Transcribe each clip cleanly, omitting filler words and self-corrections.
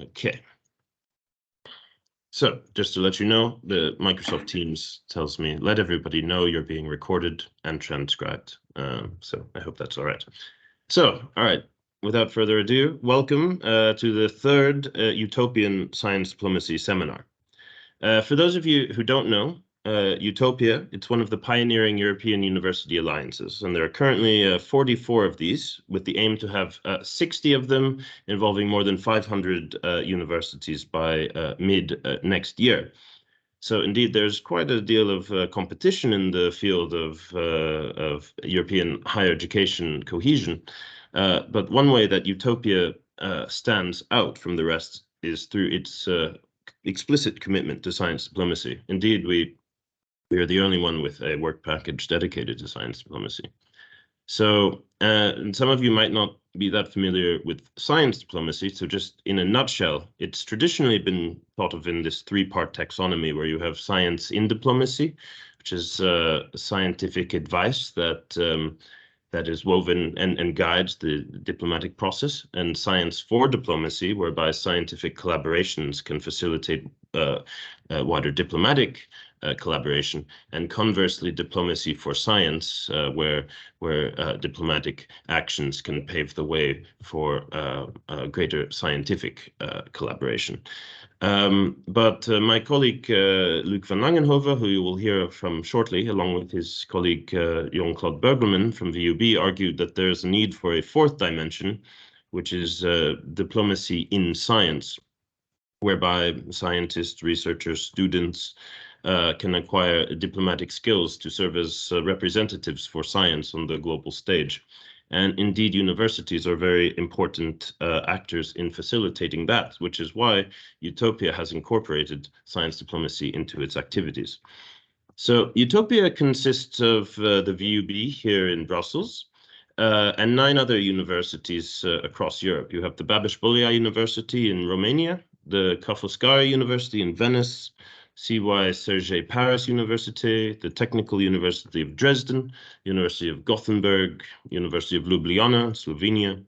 Okay. So just to let you know, the Microsoft Teams tells me, let everybody know you're being recorded and transcribed. So I hope that's all right. So, all right, without further ado, welcome to the third Utopian Science Diplomacy Seminar. For those of you who don't know, Utopia, it's one of the pioneering European university alliances, and there are currently 44 of these, with the aim to have 60 of them involving more than 500 universities by mid next year. So indeed, there's quite a deal of competition in the field of European higher education cohesion. But one way that Utopia stands out from the rest is through its explicit commitment to science diplomacy. Indeed, we are the only one with a work package dedicated to science diplomacy. So, and some of you might not be that familiar with science diplomacy. So just in a nutshell, it's traditionally been thought of in this three-part taxonomy where you have science in diplomacy, which is scientific advice that is woven and guides the diplomatic process, and science for diplomacy, whereby scientific collaborations can facilitate wider diplomatic collaboration, and conversely, diplomacy for science, where diplomatic actions can pave the way for greater scientific collaboration. But my colleague Luc van Langenhove, who you will hear from shortly, along with his colleague Jon-Claude Bergelman from VUB, argued that there's a need for a fourth dimension, which is diplomacy in science, whereby scientists, researchers, students can acquire diplomatic skills to serve as representatives for science on the global stage. And indeed, universities are very important actors in facilitating that, which is why Utopia has incorporated science diplomacy into its activities. So Utopia consists of the VUB here in Brussels, and 9 other universities across Europe. You have the Babeș-Bolyai University in Romania, the Ca' Foscari University in Venice, CY Serge Paris University, the Technical University of Dresden, University of Gothenburg, University of Ljubljana, Slovenia,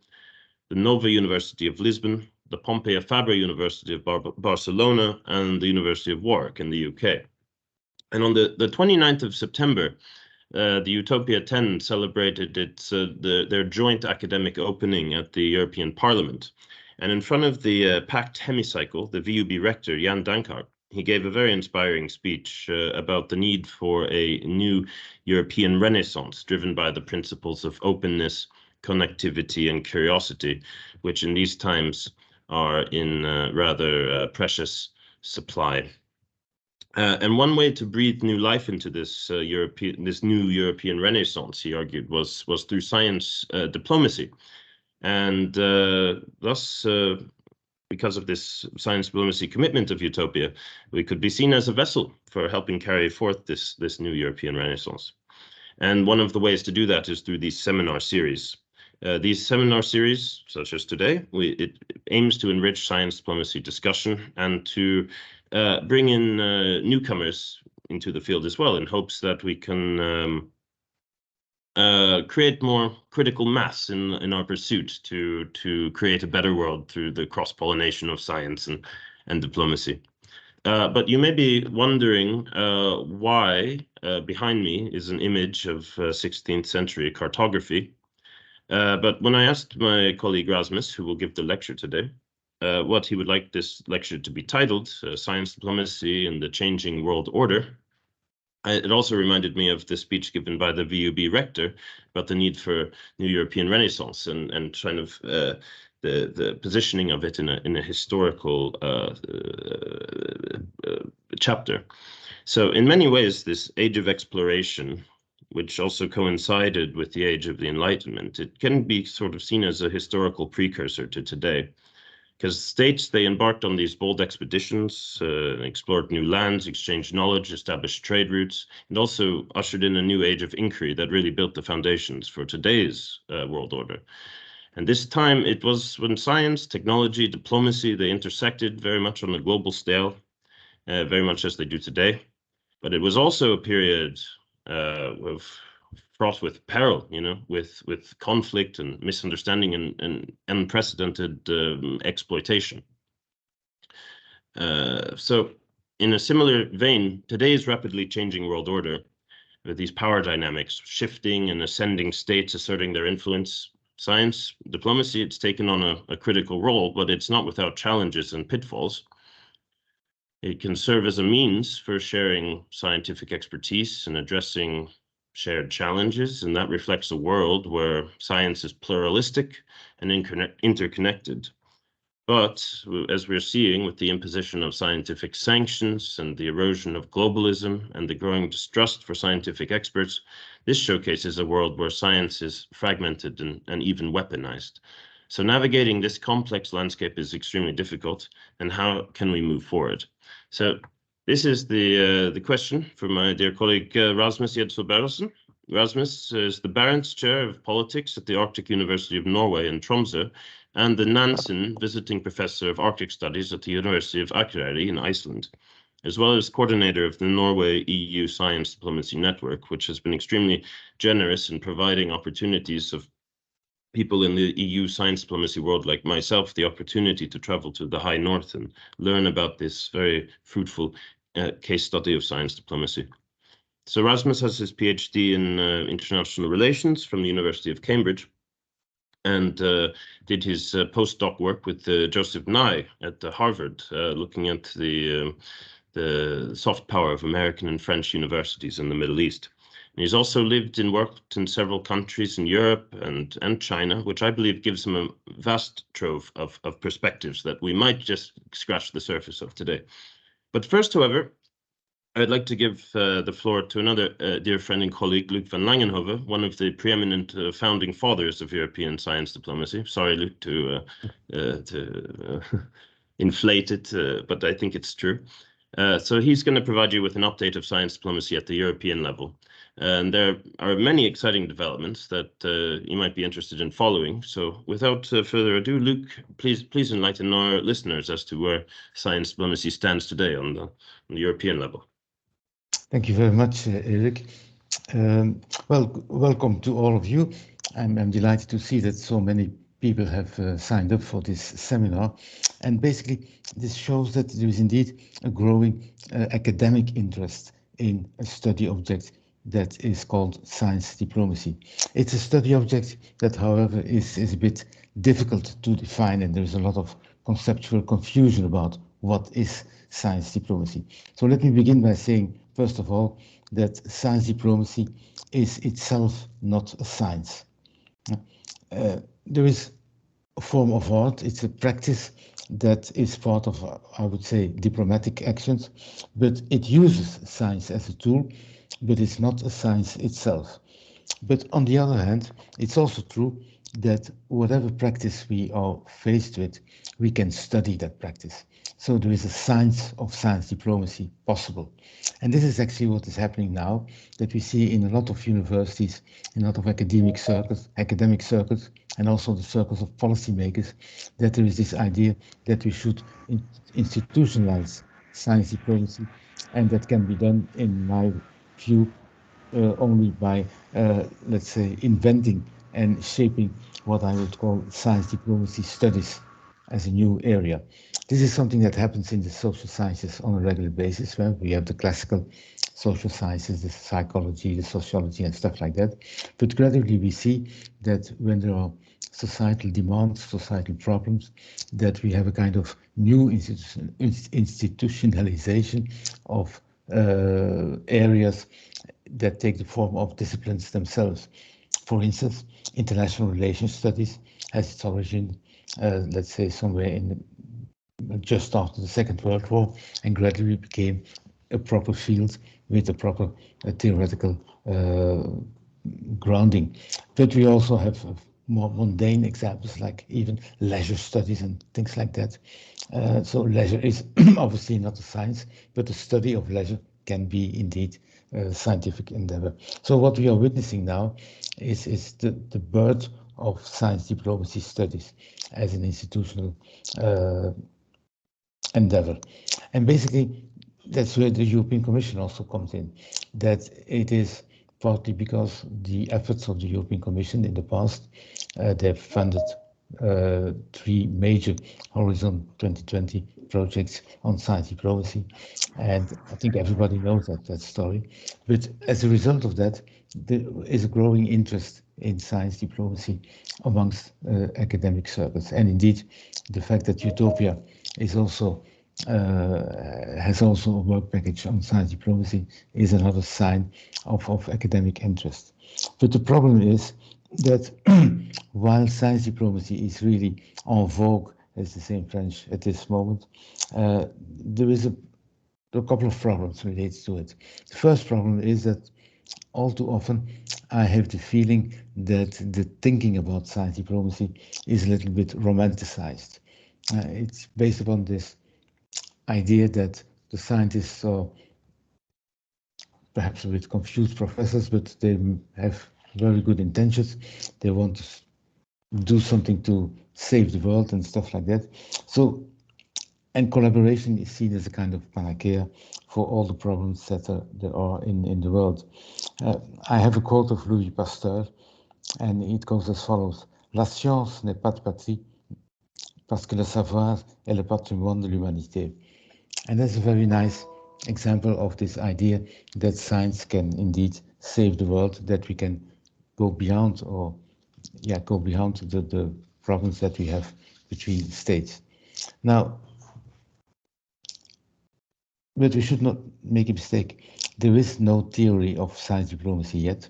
the Nova University of Lisbon, the Pompeu Fabra University of Barcelona, and the University of Warwick in the UK. And on the 29th of September, the Utopia 10 celebrated their joint academic opening at the European Parliament. And in front of the packed hemicycle, the VUB rector, Jan Dankart, he gave a very inspiring speech about the need for a new European renaissance driven by the principles of openness, connectivity, and curiosity, which in these times are in rather precious supply. And one way to breathe new life into this new European Renaissance, he argued, was through science diplomacy, and thus, because of this science diplomacy commitment of Utopia, we could be seen as a vessel for helping carry forth this new European Renaissance. And one of the ways to do that is through these seminar series. These seminar series, such as today, it aims to enrich science diplomacy discussion and to bring in newcomers into the field as well, in hopes that we can create more critical mass in our pursuit to create a better world through the cross-pollination of science and diplomacy. But you may be wondering why behind me is an image of 16th century cartography. But when I asked my colleague Rasmus, who will give the lecture today, what he would like this lecture to be titled, Science Diplomacy in the Changing World Order, it also reminded me of the speech given by the VUB rector about the need for new European Renaissance and kind of the positioning of it in a historical chapter. So in many ways, this age of exploration, which also coincided with the age of the Enlightenment, it can be sort of seen as a historical precursor to today. Because states, they embarked on these bold expeditions, explored new lands, exchanged knowledge, established trade routes, and also ushered in a new age of inquiry that really built the foundations for today's world order. And this time it was when science, technology, diplomacy, they intersected very much on a global scale, very much as they do today. But it was also a period of fraught with peril, with conflict and misunderstanding and unprecedented exploitation. So in a similar vein, today's rapidly changing world order, with these power dynamics shifting and ascending states asserting their influence, science diplomacy, it's taken on a critical role, but it's not without challenges and pitfalls. It can serve as a means for sharing scientific expertise and addressing shared challenges, and that reflects a world where science is pluralistic and interconnected. But as we're seeing with the imposition of scientific sanctions and the erosion of globalism and the growing distrust for scientific experts, this showcases a world where science is fragmented and even weaponized. So navigating this complex landscape is extremely difficult, and how can we move forward? So this is the question from my dear colleague Rasmus Bertelsen. Rasmus is the Barents Chair of Politics at the Arctic University of Norway in Tromsø, and the Nansen Visiting Professor of Arctic Studies at the University of Akureyri in Iceland, as well as coordinator of the Norway-EU Science Diplomacy Network, which has been extremely generous in providing opportunities of people in the EU science diplomacy world like myself the opportunity to travel to the high north and learn about this very fruitful case study of science diplomacy. So Rasmus has his PhD in international relations from the University of Cambridge, and did his postdoc work with Joseph Nye at Harvard, looking at the soft power of American and French universities in the Middle East. And he's also lived and worked in several countries in Europe and China, which I believe gives him a vast trove of perspectives that we might just scratch the surface of today. But first, however, I'd like to give the floor to another dear friend and colleague, Luc van Langenhove, one of the preeminent founding fathers of European science diplomacy. Sorry, Luc, to inflate it, but I think it's true. So he's going to provide you with an update of science diplomacy at the European level. And there are many exciting developments that you might be interested in following. So without further ado, Luc, please enlighten our listeners as to where science diplomacy stands today on the European level. Thank you very much, Erik. Well, welcome to all of you. I'm delighted to see that so many people have signed up for this seminar. And basically, this shows that there is indeed a growing academic interest in a study object that is called science diplomacy. It's a study object that, however, is a bit difficult to define, and there's a lot of conceptual confusion about what is science diplomacy. So let me begin by saying, first of all, that science diplomacy is itself not a science. There is a form of art, it's a practice that is part of, I would say, diplomatic actions, but it uses science as a tool, but it's not a science itself. But on the other hand, it's also true that whatever practice we are faced with, we can study that practice. So there is a science of science diplomacy possible. And this is actually what is happening now, that we see in a lot of universities, in a lot of academic circles, and also the circles of policymakers, that there is this idea that we should institutionalize science diplomacy, and that can be done, in my view, only by, let's say, inventing and shaping what I would call science diplomacy studies as a new area. This is something that happens in the social sciences on a regular basis, where we have the classical social sciences, the psychology, the sociology, and stuff like that. But gradually we see that when there are societal demands, societal problems, that we have a kind of new institutionalization of areas that take the form of disciplines themselves. For instance, international relations studies has its origin, let's say, somewhere in just after the Second World War, and gradually became a proper field with a proper theoretical grounding. But we also have more mundane examples, like even leisure studies and things like that. So leisure is obviously not a science, but the study of leisure can be indeed a scientific endeavor. So what we are witnessing now is the birth of science diplomacy studies as an institutional endeavor. And basically, that's where the European Commission also comes in, that it is partly because the efforts of the European Commission in the past, they've funded three major Horizon 2020 projects on science diplomacy. And I think everybody knows that story. But as a result of that, there is a growing interest in science diplomacy amongst academic circles. And indeed, the fact that Utopia is also has also a work package on science diplomacy is another sign of academic interest. But the problem is that while science diplomacy is really en vogue, as they say in French, at this moment, there is a couple of problems related to it. The first problem is that all too often I have the feeling that the thinking about science diplomacy is a little bit romanticized. It's based upon this idea that the scientists are perhaps a bit confused professors, but they have very good intentions. They want to do something to save the world and stuff like that. So, and collaboration is seen as a kind of panacea for all the problems that there are in the world. I have a quote of Louis Pasteur, and it goes as follows: La science n'est pas de patrie, parce que le savoir est le patrimoine de l'humanité. And that's a very nice example of this idea that science can indeed save the world, that we can go beyond the problems that we have between states. Now, but we should not make a mistake. There is no theory of science diplomacy yet.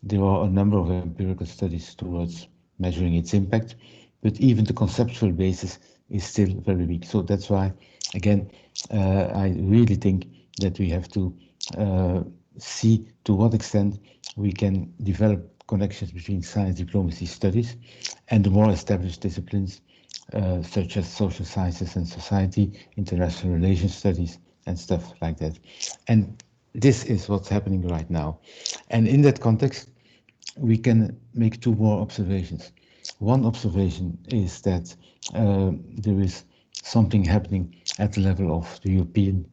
There are a number of empirical studies towards measuring its impact, but even the conceptual basis is still very weak. So that's why, again, I really think that we have to see to what extent we can develop connections between science diplomacy studies and the more established disciplines such as social sciences and society, international relations studies, and stuff like that. And this is what's happening right now. And in that context, we can make two more observations. One observation is that there is something happening at the level of the European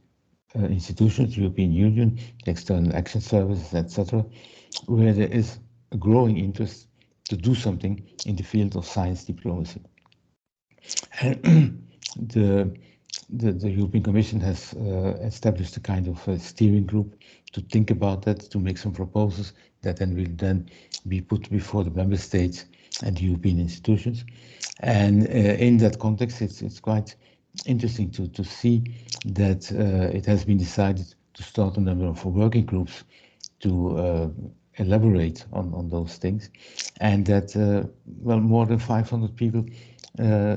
institutions, the European Union, the External Action Services, etc., where there is a growing interest to do something in the field of science diplomacy. And the European Commission has established a kind of a steering group to think about that, to make some proposals that then will then be put before the member states and the European institutions. And in that context, it's quite interesting to see that it has been decided to start a number of working groups to elaborate on those things, and that well, more than 500 people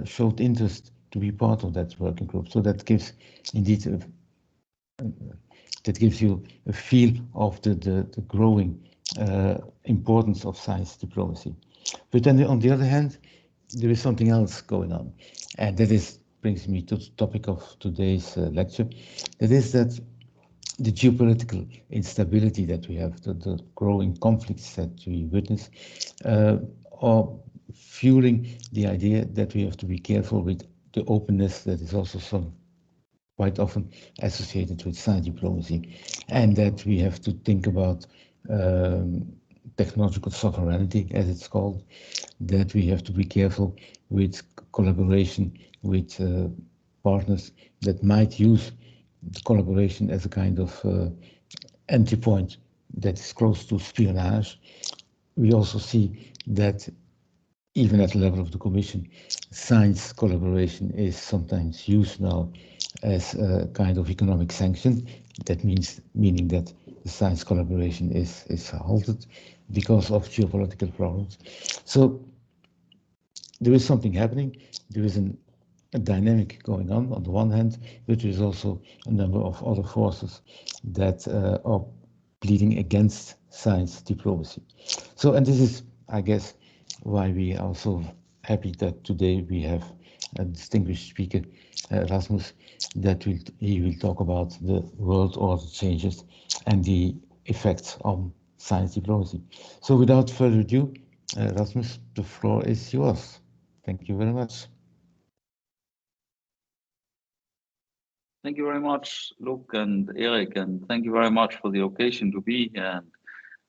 showed interest to be part of that working group. So that gives indeed that gives you a feel of the growing importance of science diplomacy. But then on the other hand, there is something else going on, and that brings me to the topic of today's lecture. That is that the geopolitical instability that we have, the growing conflicts that we witness, are fueling the idea that we have to be careful with the openness that is also quite often associated with science diplomacy, and that we have to think about technological sovereignty, as it's called, that we have to be careful with collaboration with partners that might use the collaboration as a kind of entry point that is close to espionage. We also see that even at the level of the Commission, science collaboration is sometimes used now as a kind of economic sanction. That meaning that the science collaboration is halted because of geopolitical problems. So there is something happening. There is a dynamic going on the one hand, but there is also a number of other forces that are pleading against science diplomacy. So, and this is, I guess, why we are so happy that today we have a distinguished speaker, Rasmus, that he will talk about the world order changes and the effects on science diplomacy. So without further ado, Rasmus, the floor is yours. Thank you very much. Thank you very much, Luc and Erik, and thank you very much for the occasion to be here. And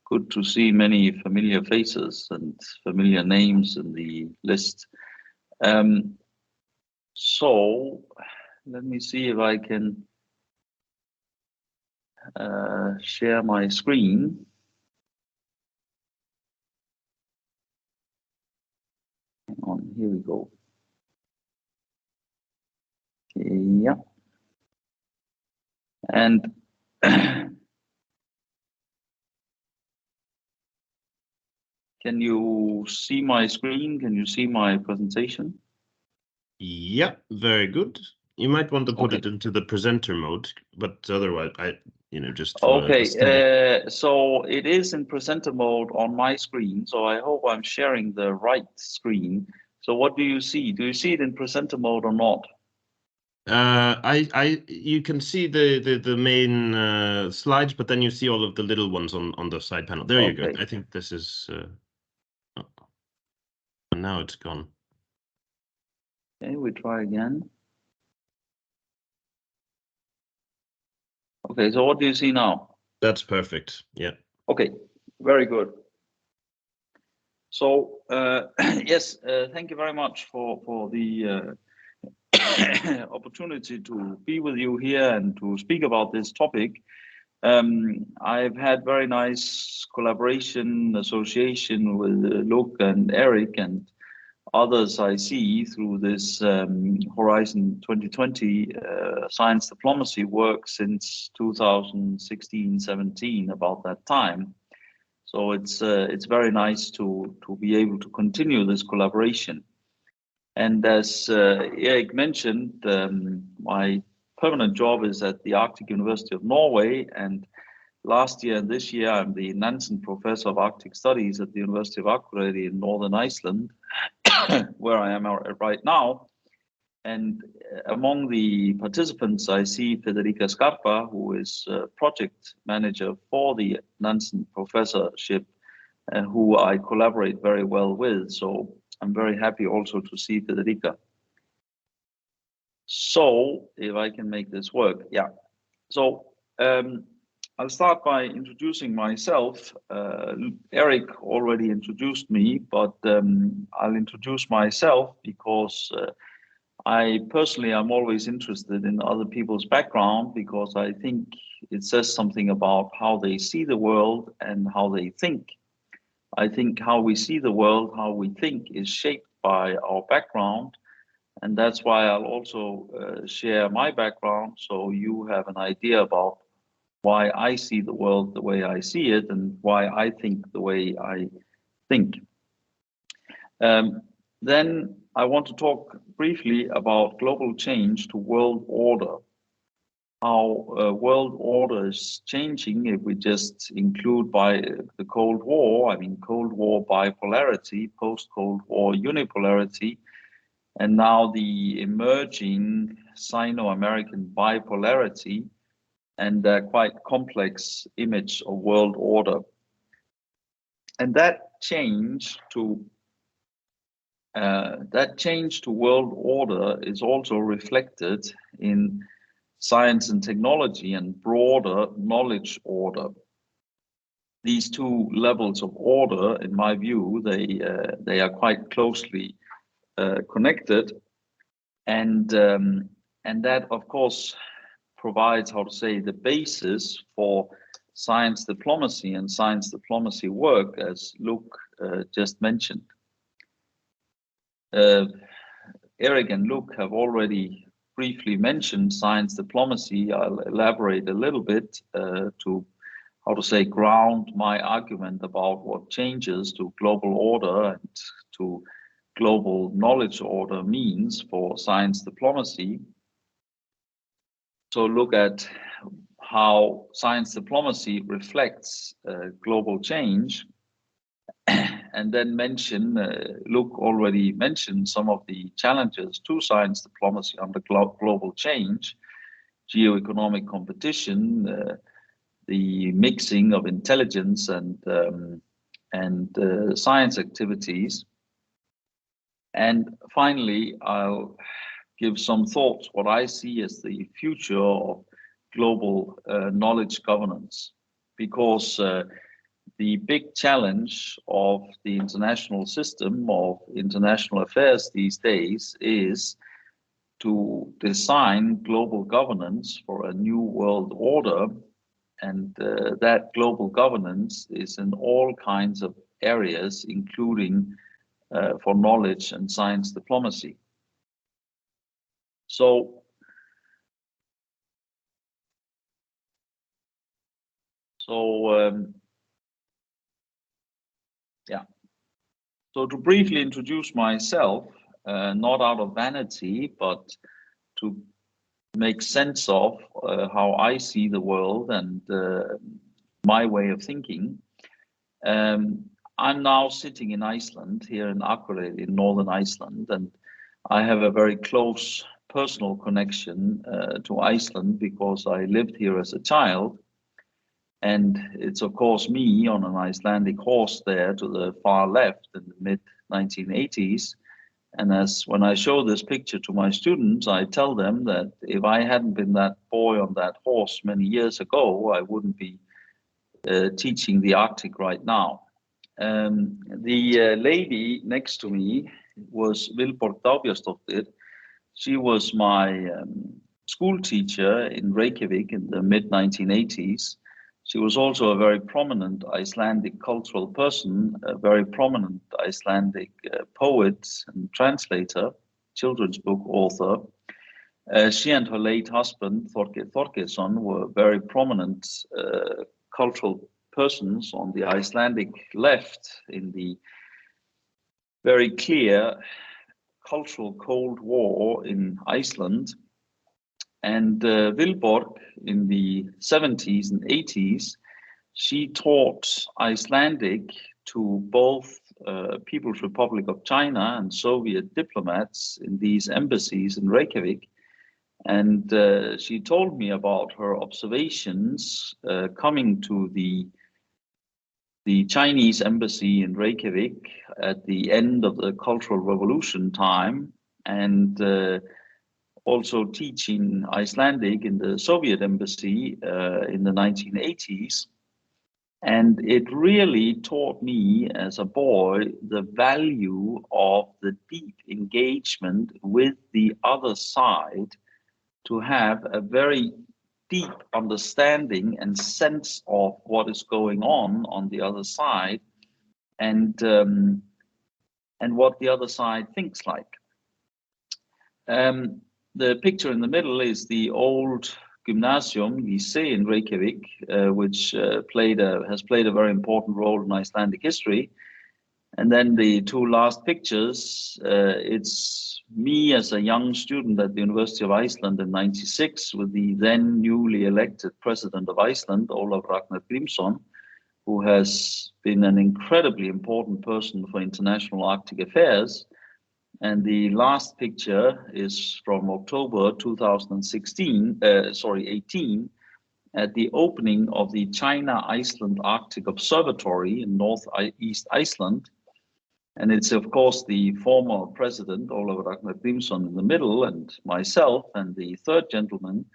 good to see many familiar faces and familiar names in the list. So let me see if I can share my screen. Hang on, here we go. Yeah. And can you see my screen? Can you see my presentation? Yeah, very good. You might want to put Okay. it into the presenter mode, but otherwise, just for Okay, aesthetic. so it is in presenter mode on my screen, so I hope I'm sharing the right screen. So what do you see? Do you see it in presenter mode or not? You can see the main slides, but then you see all of the little ones on the side panel. There you go. Okay. I think this is. Oh, now it's gone. Okay, we try again. Okay, so what do you see now? That's perfect. Yeah. Okay, very good. So yes, thank you very much for the opportunity to be with you here and to speak about this topic. I've had very nice collaboration, association with Luke and Eric and others I see through this Horizon 2020 science diplomacy work since 2016-17, about that time. So it's very nice to be able to continue this collaboration. And as Erik mentioned, my permanent job is at the Arctic University of Norway, and last year and this year I'm the Nansen Professor of Arctic Studies at the University of Akureyri in Northern Iceland, where I am right now. And among the participants, I see Federica Scarpa, who is project manager for the Nansen Professorship, and who I collaborate very well with. So I'm very happy also to see Federica. So if I can make this work, yeah. So I'll start by introducing myself. Eric already introduced me, but I'll introduce myself because I personally am always interested in other people's background because I think it says something about how they see the world and how they think. I think how we see the world, how we think is shaped by our background. And that's why I'll also share my background so you have an idea about why I see the world the way I see it and why I think the way I think. Then I want to talk briefly about global change to world order. How world order is changing if we just include by the Cold War, I mean Cold War bipolarity, post-Cold War unipolarity, and now the emerging Sino-American bipolarity and a quite complex image of world order. And that change to world order is also reflected in science and technology and broader knowledge order. These two levels of order, in my view, they are quite closely connected, and that, of course, provides, how to say, the basis for science diplomacy and science diplomacy work, as Luke just mentioned. Eric and Luke have already briefly mentioned science diplomacy. I'll elaborate a little bit to, how to say, ground my argument about what changes to global order and to global knowledge order means for science diplomacy. So look at how science diplomacy reflects global change, and then mention, Luke already mentioned some of the challenges to science diplomacy under global change, geoeconomic competition, the mixing of intelligence and science activities. And finally, I'll give some thoughts what I see as the future of global knowledge governance, because the big challenge of the international system of international affairs these days is to design global governance for a new world order. And that global governance is in all kinds of areas, including for knowledge and science diplomacy. So to briefly introduce myself, not out of vanity, but to make sense of how I see the world and my way of thinking. I'm now sitting in Iceland, here in Akureyri, in northern Iceland, and I have a very close personal connection to Iceland because I lived here as a child. And it's of course me on an Icelandic horse there to the far left in the mid 1980s. And as when I show this picture to my students, I tell them that if I hadn't been that boy on that horse many years ago, I wouldn't be teaching the Arctic right now. The lady next to me was Vilborg Dagbjörnsdóttir. She was my school teacher in Reykjavik in the mid 1980s. She was also a very prominent Icelandic cultural person, a very prominent Icelandic poet and translator, children's book author. She and her late husband, Þorgeir Þorgeirsson, were very prominent cultural persons on the Icelandic left in the very clear cultural Cold War in Iceland. And Vilborg, in the 70s and 80s, she taught Icelandic to both People's Republic of China and Soviet diplomats in these embassies in Reykjavik. And she told me about her observations coming to the Chinese embassy in Reykjavik at the end of the Cultural Revolution time, and also teaching Icelandic in the Soviet embassy in the 1980s. And it really taught me as a boy the value of the deep engagement with the other side, to have a very deep understanding and sense of what is going on the other side, and what the other side thinks like. The picture in the middle is the old gymnasium, lycée in Reykjavik, which has played a very important role in Icelandic history. And then the two last pictures, it's me as a young student at the University of Iceland in '96 with the then newly elected president of Iceland, Ólafur Ragnar Grímsson, who has been an incredibly important person for international Arctic affairs. And the last picture is from October 18, at the opening of the China-Iceland Arctic Observatory in northeast Iceland. And it's, of course, the former president, Ólafur Ragnar Grímsson, in the middle, and myself, and the third gentleman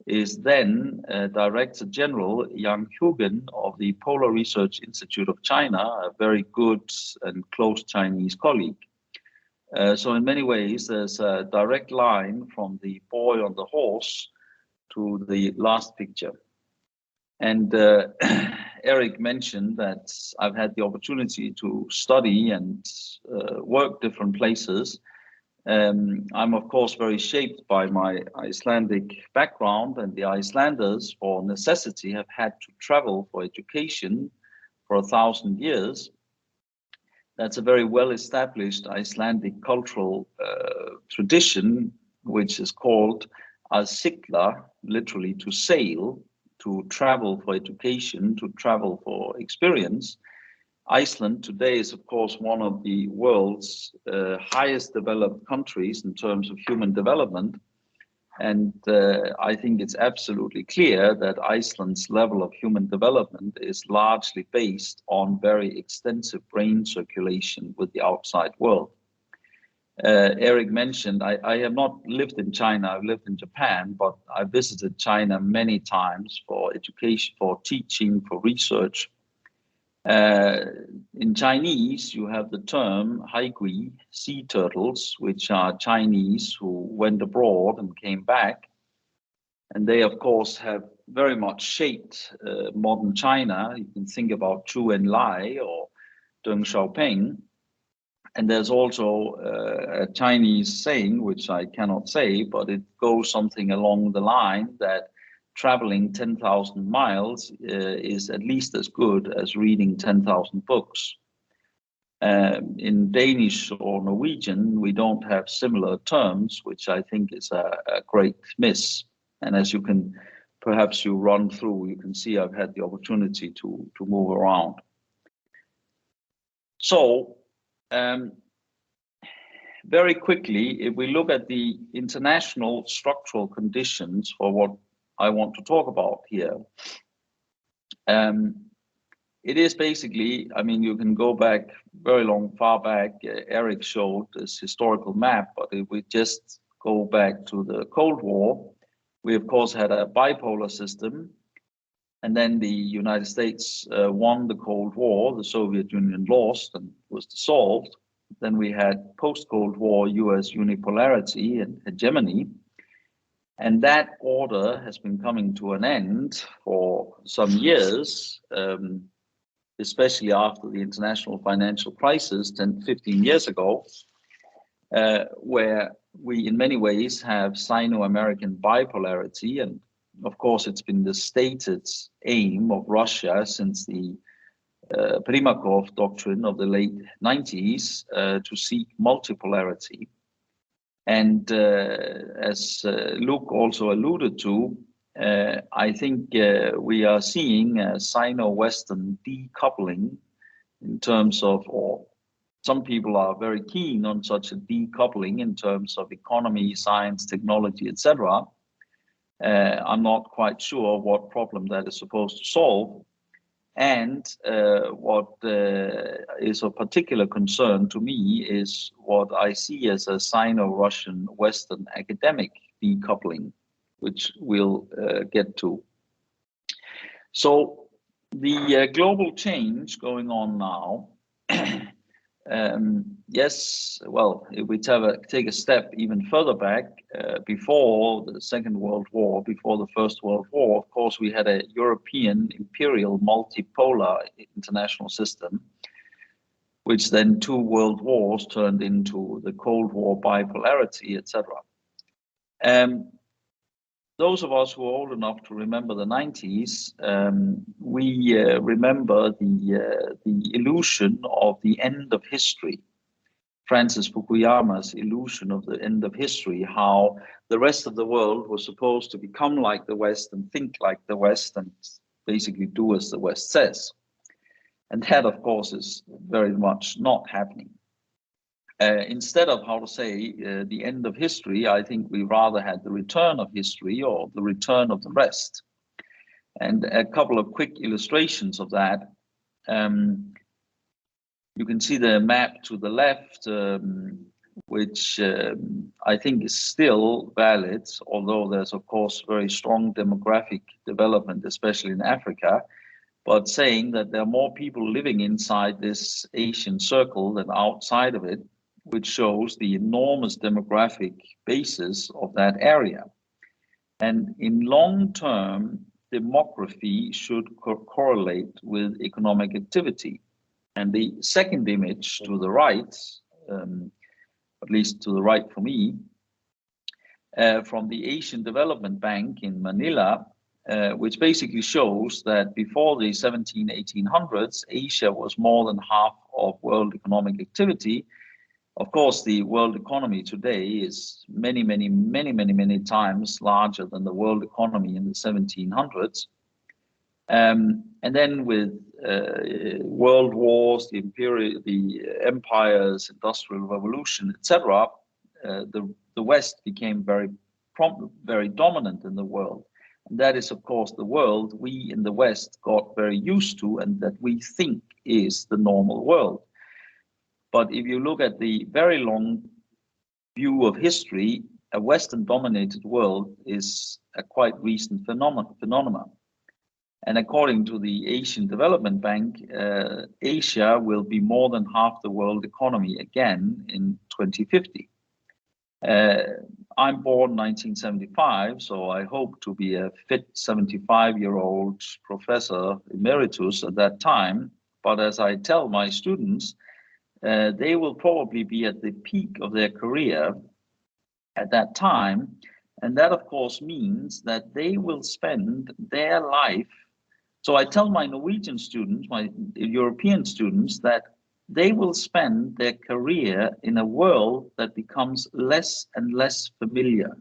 is then Director General Yang Hugen of the Polar Research Institute of China, a very good and close Chinese colleague. So in many ways, there's a direct line from the boy on the horse to the last picture. And Eric mentioned that I've had the opportunity to study and work different places. I'm of course very shaped by my Icelandic background, and the Icelanders, for necessity, have had to travel for education for 1,000 years. That's a very well-established Icelandic cultural tradition, which is called að sigla, literally to sail, to travel for education, to travel for experience. Iceland today is, of course, one of the world's highest developed countries in terms of human development. And I think it's absolutely clear that Iceland's level of human development is largely based on very extensive brain circulation with the outside world. Eric mentioned, I have not lived in China, I've lived in Japan, but I visited China many times for education, for teaching, for research. In Chinese, you have the term haigui, sea turtles, which are Chinese who went abroad and came back. And they, of course, have very much shaped modern China. You can think about Zhou Enlai or Deng Xiaoping. And there's also a Chinese saying, which I cannot say, but it goes something along the line that traveling 10,000 miles is at least as good as reading 10,000 books. In Danish or Norwegian, we don't have similar terms, which I think is a great miss. And as you can, perhaps you run through, you can see I've had the opportunity to move around. So, very quickly, if we look at the international structural conditions for what I want to talk about here, it is basically, I mean, you can go back very far back. Eric showed this historical map, but if we just go back to the Cold War, we of course had a bipolar system, and then the United States won the Cold War, the Soviet Union lost and was dissolved. Then we had post-Cold War US unipolarity and hegemony. And that order has been coming to an end for some years, especially after the international financial crisis 10, 15 years ago, where we in many ways have Sino-American bipolarity. And of course, it's been the stated aim of Russia since the Primakov doctrine of the late 90s to seek multipolarity. And as Luke also alluded to, I think we are seeing a Sino-Western decoupling in terms of, or some people are very keen on such a decoupling in terms of economy, science, technology, etc. I'm not quite sure what problem that is supposed to solve. And what is of particular concern to me is what I see as a Sino-Russian Western academic decoupling, which we'll get to. So the global change going on now, yes, well, if we take a step even further back, before the Second World War, before the First World War, of course, we had a European imperial multipolar international system, which then 2 world wars turned into the Cold War bipolarity, etc. Those of us who are old enough to remember the 90s, we remember the illusion of the end of history. Francis Fukuyama's illusion of the end of history, how the rest of the world was supposed to become like the West and think like the West and basically do as the West says. And that, of course, is very much not happening. Instead of, how to say, the end of history, I think we rather had the return of history or the return of the rest. And a couple of quick illustrations of that. You can see the map to the left, which I think is still valid, although there's, of course, very strong demographic development, especially in Africa, but saying that there are more people living inside this Asian circle than outside of it, which shows the enormous demographic basis of that area. And in long term, demography should correlate with economic activity. And the second image to the right, at least to the right for me, from the Asian Development Bank in Manila, which basically shows that before the 1800s, Asia was more than half of world economic activity. Of course, the world economy today is many times larger than the world economy in the 1700s. And then with world wars, the empires, industrial revolution, etc., the West became very dominant in the world. And that is, of course, the world we in the West got very used to and that we think is the normal world. But if you look at the very long view of history, a Western-dominated world is a quite recent phenomenon. And according to the Asian Development Bank, Asia will be more than half the world economy again in 2050. I'm born 1975, so I hope to be a fit 75-year-old professor emeritus at that time. But as I tell my students, they will probably be at the peak of their career at that time. And that, of course, means that they will spend their life. So I tell my Norwegian students, my European students, that they will spend their career in a world that becomes less and less familiar.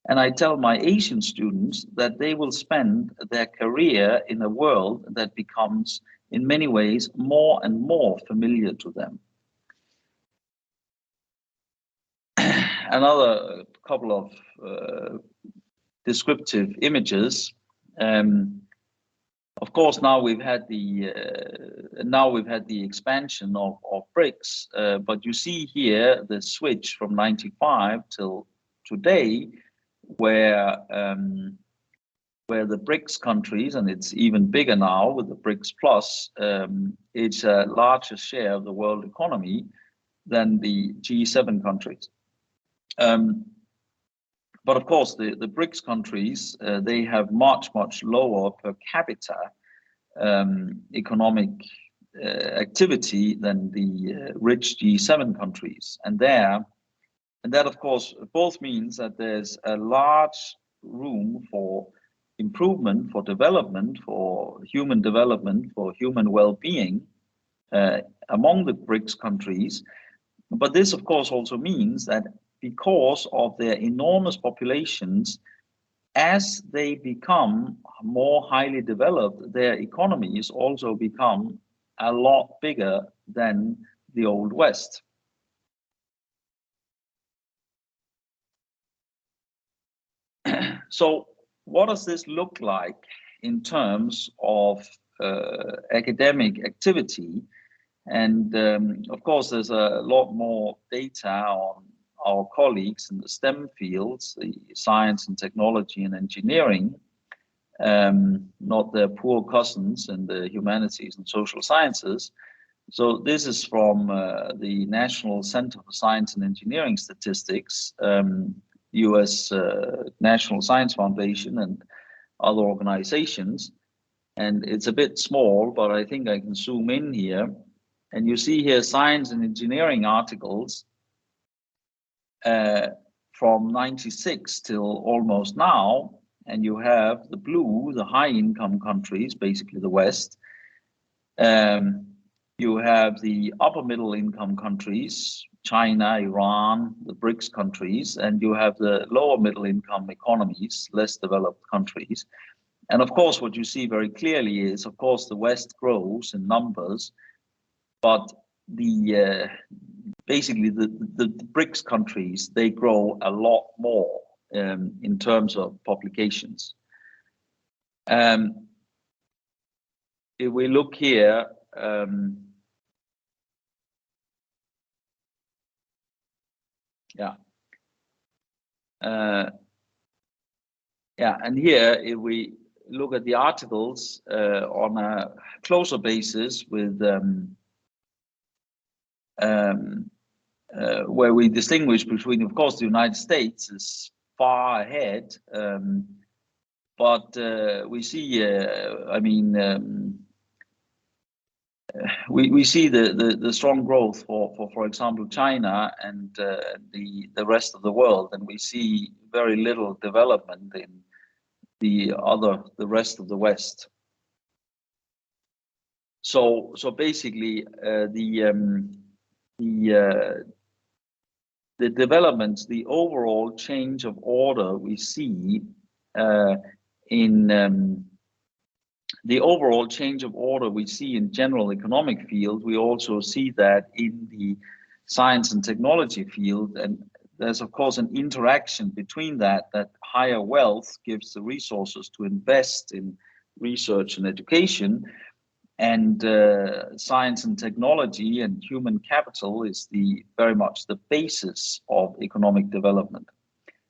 And I tell my Asian students that they will spend their career in a world that becomes, in many ways, more and more familiar to them. Another couple of descriptive images. Of course, now we've had the expansion of BRICS, but you see here the switch from '95 till today, where the BRICS countries, and it's even bigger now with the BRICS Plus, it's a larger share of the world economy than the G7 countries. But of course, the BRICS countries, they have much lower per capita economic activity than the rich G7 countries. And that of course both means that there's a large room for improvement, for development, for human development, for human well-being among the BRICS countries. But this of course also means that because of their enormous populations, as they become more highly developed, their economies also become a lot bigger than the Old West. So what does this look like in terms of academic activity? And of course, there's a lot more data on our colleagues in the STEM fields, the science and technology and engineering, not their poor cousins in the humanities and social sciences. So this is from the National Center for Science and Engineering Statistics, US National Science Foundation and other organizations. And it's a bit small, but I think I can zoom in here. And you see here science and engineering articles from '96 till almost now. And you have the blue, the high income countries, basically the West. You have the upper middle income countries, China, Iran, the BRICS countries, and you have the lower middle income economies, less developed countries. And of course, what you see very clearly is, of course, the West grows in numbers, but basically the BRICS countries, they grow a lot more in terms of publications. If we look here, and here, if we look at the articles on a closer basis with where we distinguish between, of course, the United States is far ahead, but we see, we see the strong growth for example, China and the rest of the world, and we see very little development in the rest of the West. So basically, the developments, the overall change of order we see in general economic field, we also see that in the science and technology field. And there's of course an interaction between that higher wealth gives the resources to invest in research and education, and science and technology and human capital is very much the basis of economic development.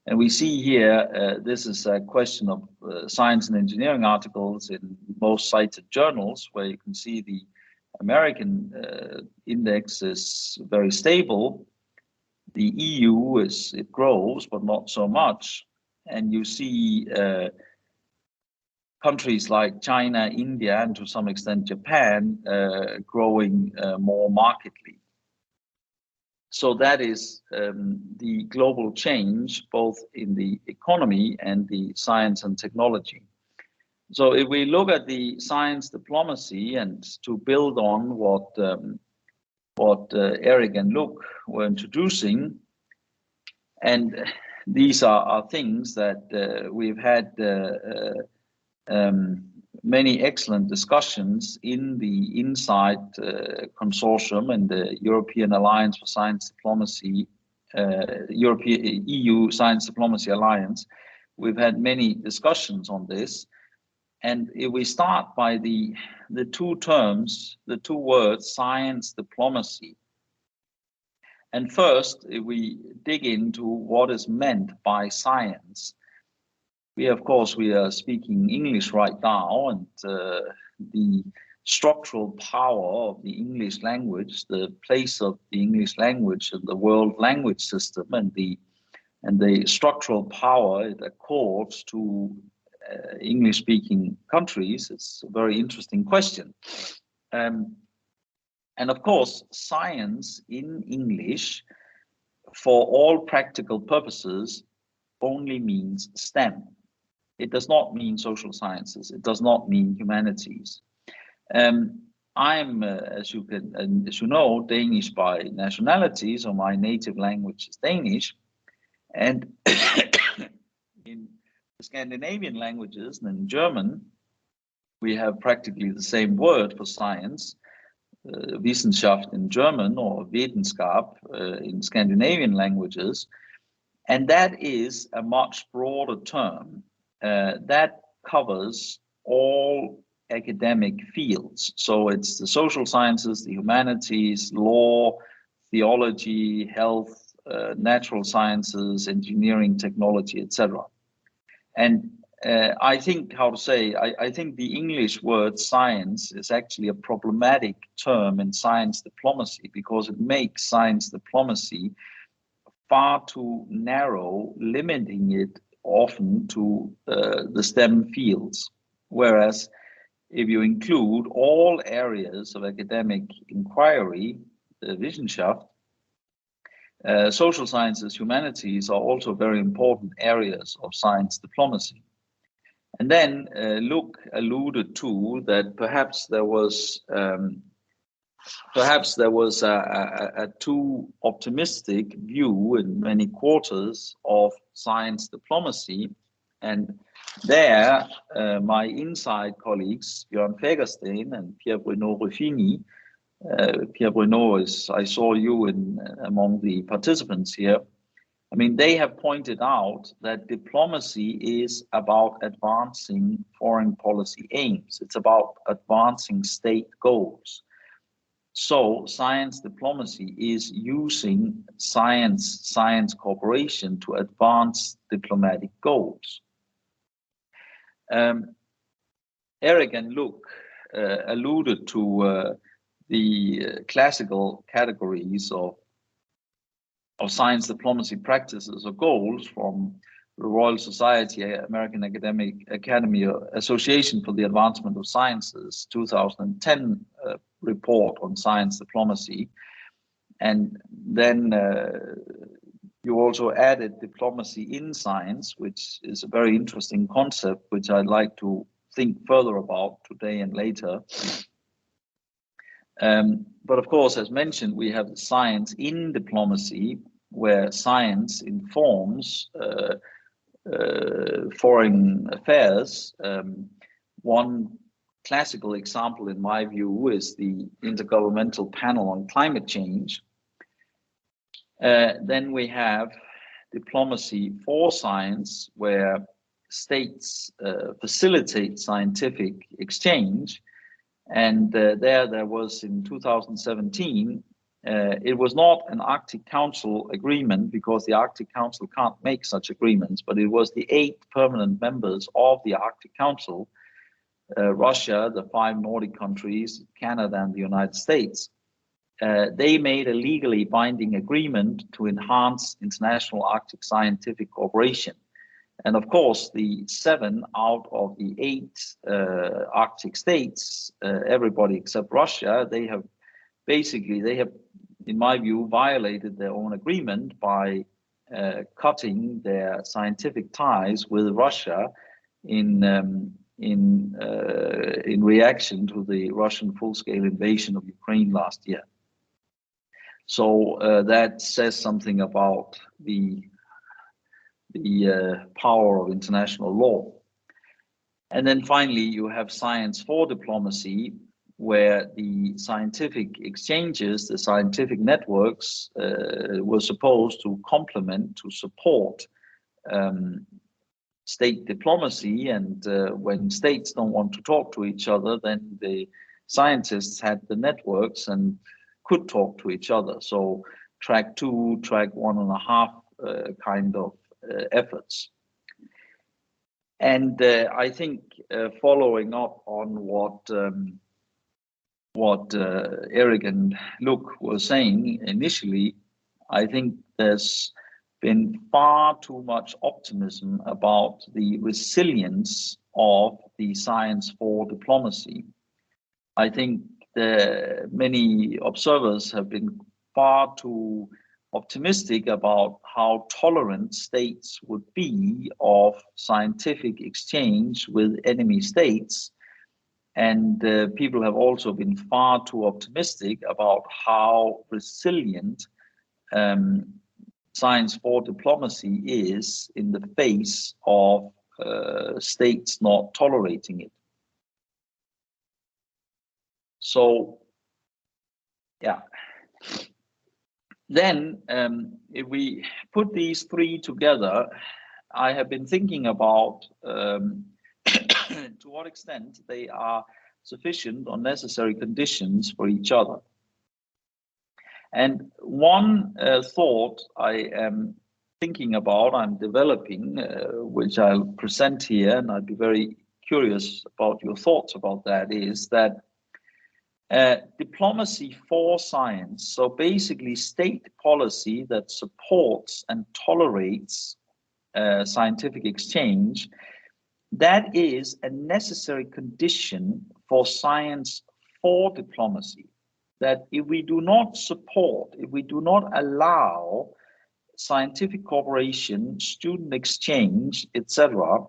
And we see here, this is a question of science and engineering articles in most cited journals, where you can see the American index is very stable. The EU it grows, but not so much. And you see countries like China, India, and to some extent Japan growing more markedly. So that is the global change, both in the economy and the science and technology. So if we look at the science diplomacy, and to build on what Eric and Luc were introducing, and these are things that we've had many excellent discussions in the INSIGHT consortium and the European Alliance for Science Diplomacy, European EU Science Diplomacy Alliance. We've had many discussions on this. And if we start by the two terms, the two words, science diplomacy. And first, if we dig into what is meant by science, we are speaking English right now, and the structural power of the English language, the place of the English language in the world language system, and the structural power it accords to English-speaking countries, it's a very interesting question. And of course, science in English, for all practical purposes, only means STEM. It does not mean social sciences. It does not mean humanities. I'm, as you know, Danish by nationality, so my native language is Danish. And in the Scandinavian languages and in German, we have practically the same word for science, Wissenschaft in German, or Wetenskap in Scandinavian languages. And that is a much broader term. That covers all academic fields. So it's the social sciences, the humanities, law, theology, health, natural sciences, engineering, technology, etc. And I think the English word science is actually a problematic term in science diplomacy, because it makes science diplomacy far too narrow, limiting it often to the STEM fields. Whereas if you include all areas of academic inquiry, Wissenschaft, social sciences, humanities are also very important areas of science diplomacy. And then Luc alluded to that perhaps there was a too optimistic view in many quarters of science diplomacy. And there, my INSIGHT colleagues, Bjørn Fagersten and Pierre-Bruno Ruffini, Pierre-Bruno, I saw you among the participants here. I mean, they have pointed out that diplomacy is about advancing foreign policy aims. It's about advancing state goals. So science diplomacy is using science cooperation to advance diplomatic goals. Eric and Luc alluded to the classical categories of science diplomacy practices or goals from the Royal Society, American Academy Association for the Advancement of Sciences, 2010 report on science diplomacy. And then you also added diplomacy in science, which is a very interesting concept, which I'd like to think further about today and later. But of course, as mentioned, we have science in diplomacy, where science informs foreign affairs. One classical example, in my view, is the Intergovernmental Panel on Climate Change. Then we have diplomacy for science, where states facilitate scientific exchange. And there was in 2017 It was not an Arctic Council agreement because the Arctic Council can't make such agreements, but it was the 8 permanent members of the Arctic Council, Russia, the 5 Nordic countries, Canada, and the United States. They made a legally binding agreement to enhance international Arctic scientific cooperation. And of course, the 7 out of the 8 Arctic states, everybody except Russia, they have, in my view, violated their own agreement by cutting their scientific ties with Russia in reaction to the Russian full-scale invasion of Ukraine last year. So that says something about the power of international law. And then finally, you have science for diplomacy, where the scientific exchanges, the scientific networks were supposed to complement, to support state diplomacy. And when states don't want to talk to each other, then the scientists had the networks and could talk to each other. So track 2, track 1.5 kind of efforts. And I think following up on what Eric and Luc were saying initially, I think there's been far too much optimism about the resilience of the science for diplomacy. I think many observers have been far too optimistic about how tolerant states would be of scientific exchange with enemy states. And people have also been far too optimistic about how resilient science for diplomacy is in the face of states not tolerating it. So, yeah. Then, if we put these 3 together, I have been thinking about to what extent they are sufficient or necessary conditions for each other. And one thought I am thinking about, I'm developing, which I'll present here, and I'd be very curious about your thoughts about that, is that diplomacy for science, so basically state policy that supports and tolerates scientific exchange, that is a necessary condition for science for diplomacy. That if we do not support, if we do not allow scientific cooperation, student exchange, etc.,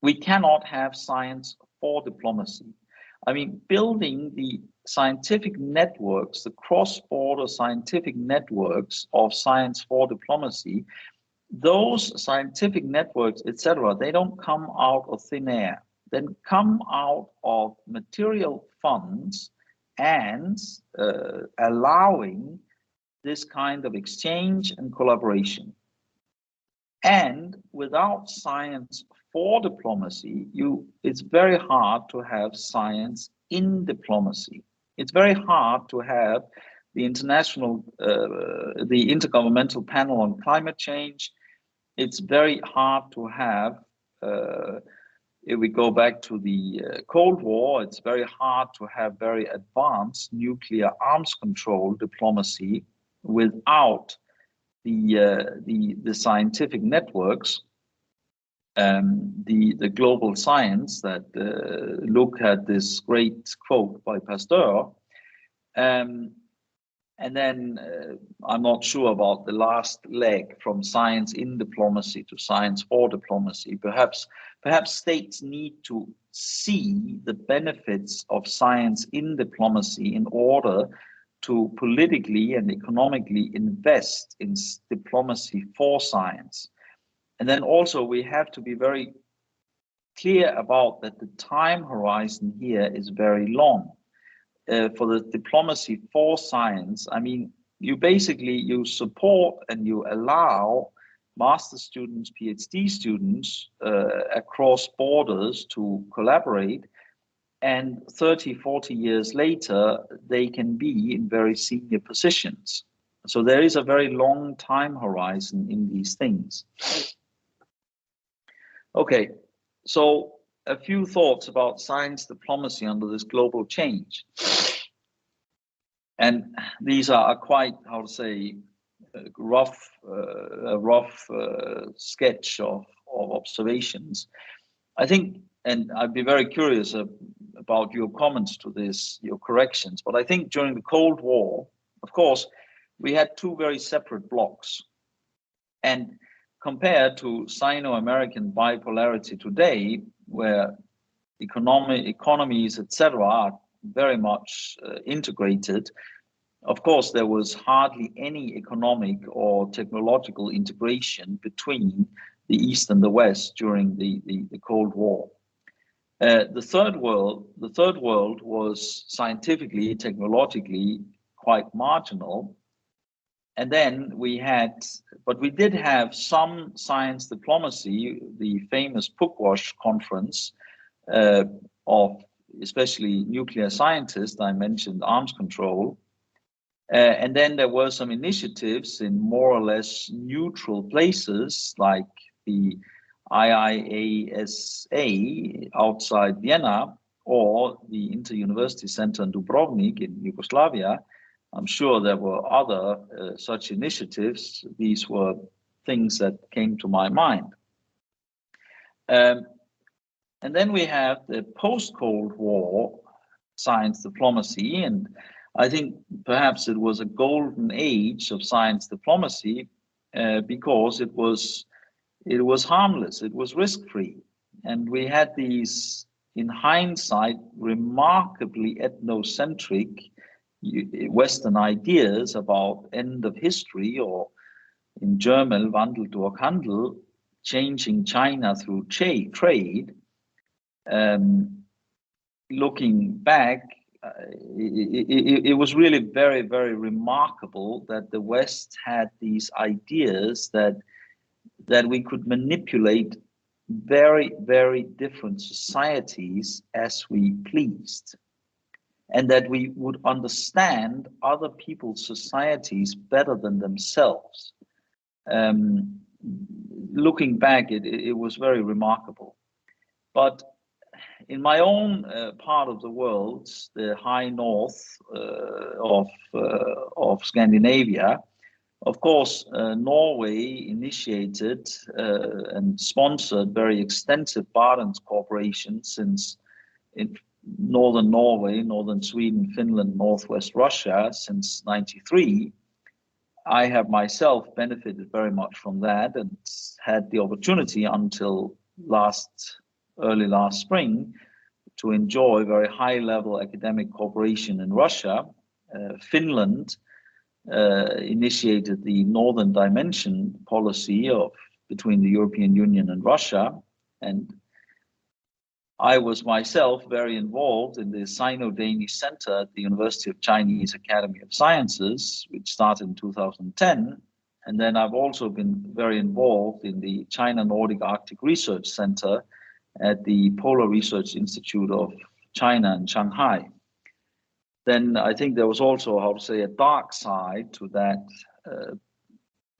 we cannot have science for diplomacy. I mean, building the scientific networks, the cross-border scientific networks of science for diplomacy, those scientific networks, etc., they don't come out of thin air. They come out of material funds and allowing this kind of exchange and collaboration. And without science for diplomacy, it's very hard to have science in diplomacy. It's very hard to have the Intergovernmental Panel on Climate Change. It's very hard to have, if we go back to the Cold War, it's very hard to have very advanced nuclear arms control diplomacy without the scientific networks, the global science that Luc had this great quote by Pasteur. And then I'm not sure about the last leg from science in diplomacy to science for diplomacy. Perhaps states need to see the benefits of science in diplomacy in order to politically and economically invest in diplomacy for science. And then also we have to be very clear about that the time horizon here is very long. For the diplomacy for science, I mean, you support and you allow master students, PhD students across borders to collaborate. and 30, 40 years later, they can be in very senior positions. So there is a very long time horizon in these things. Okay, so a few thoughts about science diplomacy under this global change. And these are quite, how to say, a rough sketch of observations. I think, and I'd be very curious about your comments to this, your corrections, but I think during the Cold War, of course, we had two very separate blocks. And compared to Sino-American bipolarity today, where economies, etc., are very much integrated, of course, there was hardly any economic or technological integration between the East and the West during the Cold War. The third world was scientifically, technologically quite marginal. And then we did have some science diplomacy, the famous Pugwash conference of especially nuclear scientists, I mentioned arms control. And then there were some initiatives in more or less neutral places like the IIASA outside Vienna or the Inter-University Center in Dubrovnik in Yugoslavia. I'm sure there were other such initiatives. These were things that came to my mind. And then we have the post-Cold War science diplomacy, and I think perhaps it was a golden age of science diplomacy because it was harmless, it was risk-free, and we had these, in hindsight, remarkably ethnocentric Western ideas about end of history, or in German Wandel durch Handel, changing China through trade. Looking back, it was really very, very remarkable that the West had these ideas that we could manipulate very, very different societies as we pleased, and that we would understand other people's societies better than themselves. Looking back, it was very remarkable. But in my own part of the world, the high north of Scandinavia, of course, Norway initiated and sponsored very extensive Barents cooperation since in northern Norway, northern Sweden, Finland, northwest Russia since '93. I have myself benefited very much from that and had the opportunity until early last spring to enjoy very high level academic cooperation in Russia. Finland initiated the Northern Dimension policy between the European Union and Russia, and I was myself very involved in the Sino-Danish Center at the University of Chinese Academy of Sciences, which started in 2010. And then I've also been very involved in the China Nordic Arctic Research Center at the Polar Research Institute of China in Shanghai. Then I think there was also, how to say, a dark side to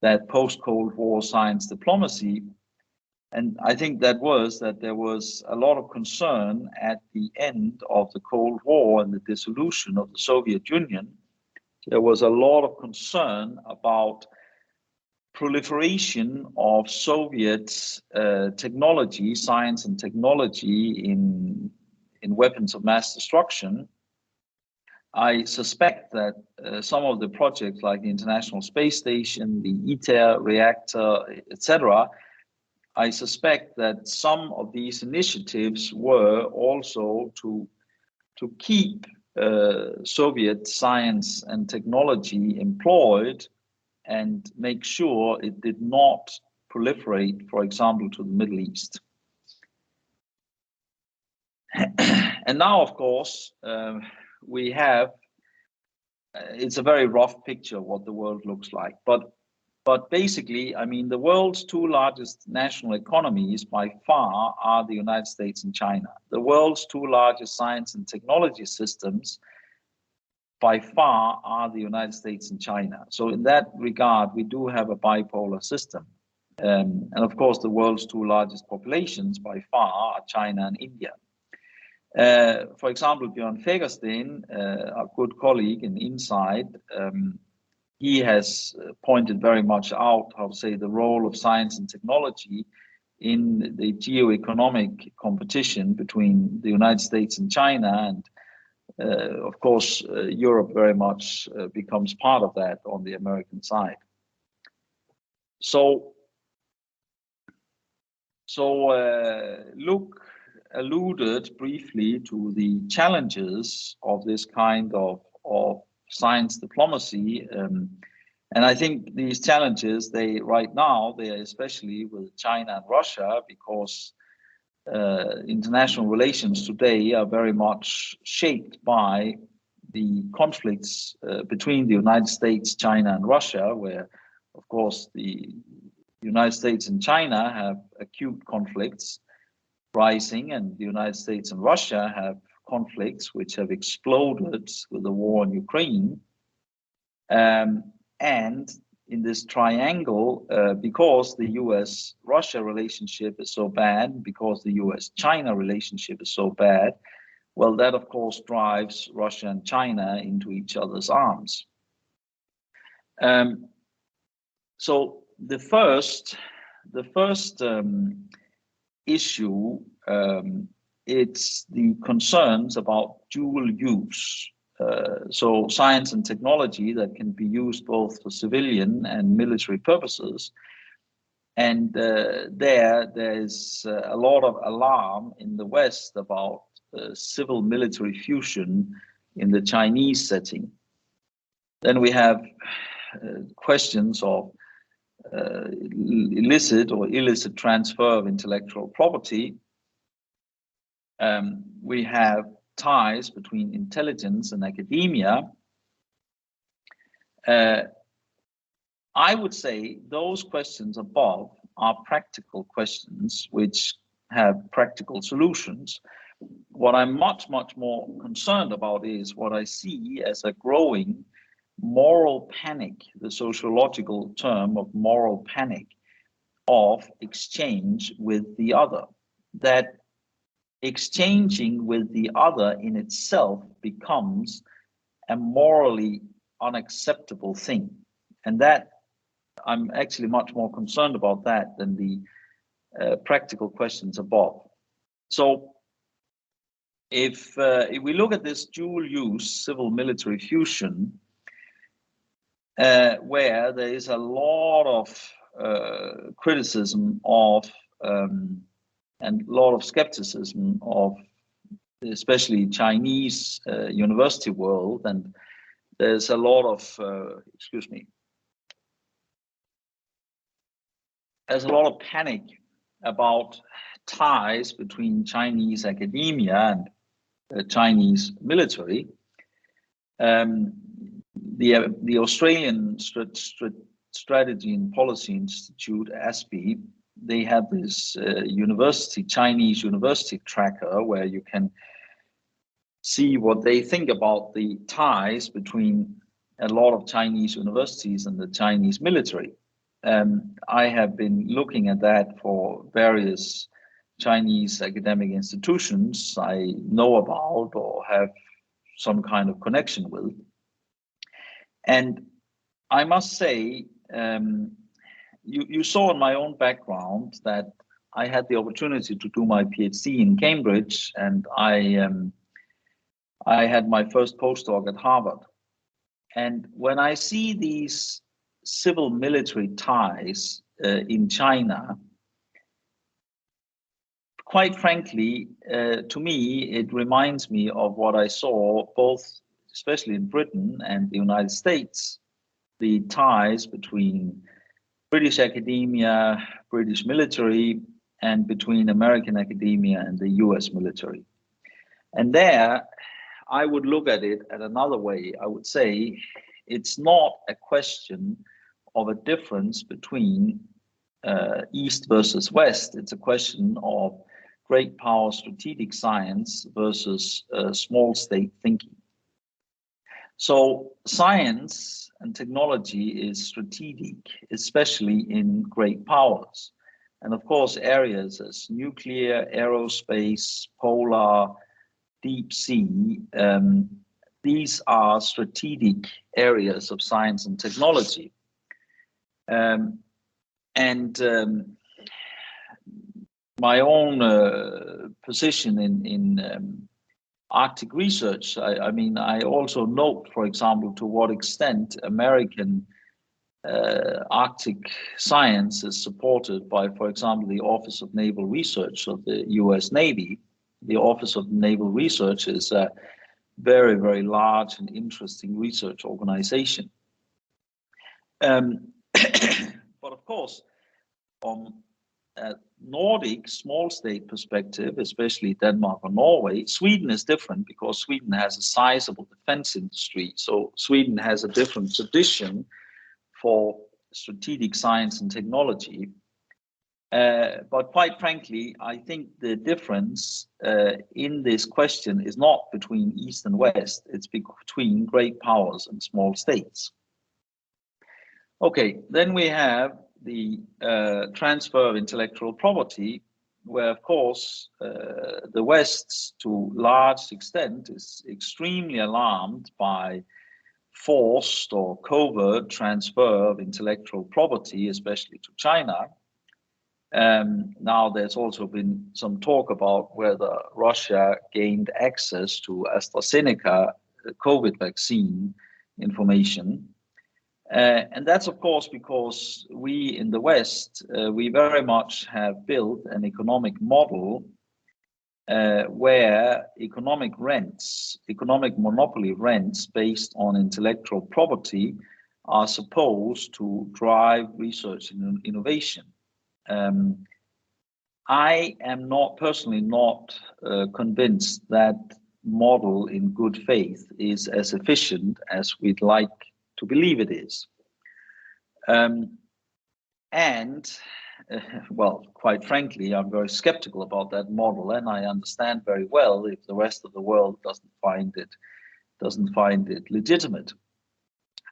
that post-Cold War science diplomacy. And I think that there was a lot of concern at the end of the Cold War and the dissolution of the Soviet Union. There was a lot of concern about proliferation of Soviet technology, science and technology in weapons of mass destruction. I suspect that some of the projects like the International Space Station, the ITER reactor, etc., I suspect that some of these initiatives were also to keep Soviet science and technology employed and make sure it did not proliferate, for example, to the Middle East. And now, of course, we have, it's a very rough picture of what the world looks like, but But basically, I mean, the world's two largest national economies by far are the United States and China. The world's two largest science and technology systems by far are the United States and China. So in that regard, we do have a bipolar system. And of course, the world's two largest populations by far are China and India. For example, Björn Fagersten, a good colleague in Inside, he has pointed very much out, how to say, the role of science and technology in the geo-economic competition between the United States and China. And of course, Europe very much becomes part of that on the American side. So Luke alluded briefly to the challenges of this kind of science diplomacy. And I think these challenges, right now, they are especially with China and Russia, because international relations today are very much shaped by the conflicts between the United States, China, and Russia, where, of course, the United States and China have acute conflicts rising, and the United States and Russia have conflicts which have exploded with the war in Ukraine. And in this triangle, because the US-Russia relationship is so bad, because the US-China relationship is so bad, well, that of course drives Russia and China into each other's arms. So the first issue, it's the concerns about dual use. So science and technology that can be used both for civilian and military purposes. And there's a lot of alarm in the West about civil-military fusion in the Chinese setting. Then we have questions of illicit or illicit transfer of intellectual property. We have ties between intelligence and academia. I would say those questions above are practical questions which have practical solutions. What I'm much, much more concerned about is what I see as a growing moral panic, the sociological term of moral panic, of exchange with the other. That exchanging with the other in itself becomes a morally unacceptable thing. And that I'm actually much more concerned about that than the practical questions above. So if we look at this dual use civil military fusion, where there is a lot of criticism of and a lot of skepticism of especially Chinese university world, and there's a lot of there's a lot of panic about ties between Chinese academia and the Chinese military. The Australian Strategy and Policy Institute, ASPI, they have this Chinese university tracker where you can see what they think about the ties between a lot of Chinese universities and the Chinese military. I have been looking at that for various Chinese academic institutions I know about or have some kind of connection with. And I must say, you saw in my own background that I had the opportunity to do my PhD in Cambridge, and I had my first postdoc at Harvard. And when I see these civil military ties in China, quite frankly, to me, it reminds me of what I saw both, especially in Britain and the United States, the ties between British academia, British military, and between American academia and the US military. And there, I would look at it at another way. I would say it's not a question of a difference between East versus West. It's a question of great power strategic science versus small state thinking. So science and technology is strategic, especially in great powers. And of course, areas as nuclear, aerospace, polar, deep sea, these are strategic areas of science and technology. My own position in Arctic research, I mean, I also note, for example, to what extent American Arctic science is supported by, for example, the Office of Naval Research of the US Navy. The Office of Naval Research is a very, very large and interesting research organization. But of course, from a Nordic small state perspective, especially Denmark or Norway, Sweden is different because Sweden has a sizable defense industry. So Sweden has a different tradition for strategic science and technology. But quite frankly, I think the difference in this question is not between East and West, it's between great powers and small states. Okay, then we have the transfer of intellectual property, where of course the West to large extent is extremely alarmed by forced or covert transfer of intellectual property, especially to China. Now there's also been some talk about whether Russia gained access to AstraZeneca COVID vaccine information. And that's of course because we in the West, we very much have built an economic model where economic monopoly rents based on intellectual property are supposed to drive research and innovation. I am personally not convinced that model in good faith is as efficient as we'd like to believe it is. Well, quite frankly, I'm very skeptical about that model, and I understand very well if the rest of the world doesn't find it legitimate.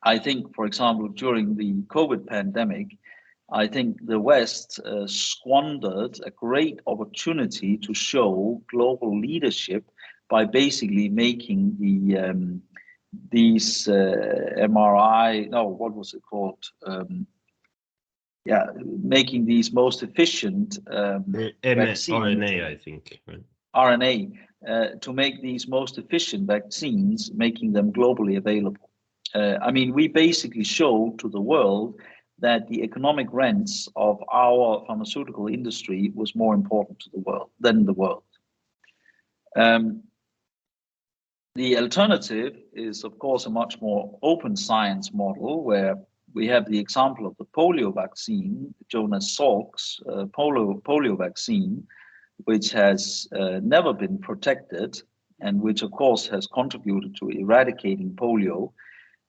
I think, for example, during the COVID pandemic, I think the West squandered a great opportunity to show global leadership by basically making these MRI, no, what was it called? Making these most efficient vaccines. RNA, I think. Right? RNA, to make these most efficient vaccines, making them globally available. I mean, we basically showed to the world that the economic rents of our pharmaceutical industry was more important to the world than the world. The alternative is, of course, a much more open science model where we have the example of the polio vaccine, Jonas Salk's polio vaccine, which has never been protected and which, of course, has contributed to eradicating polio.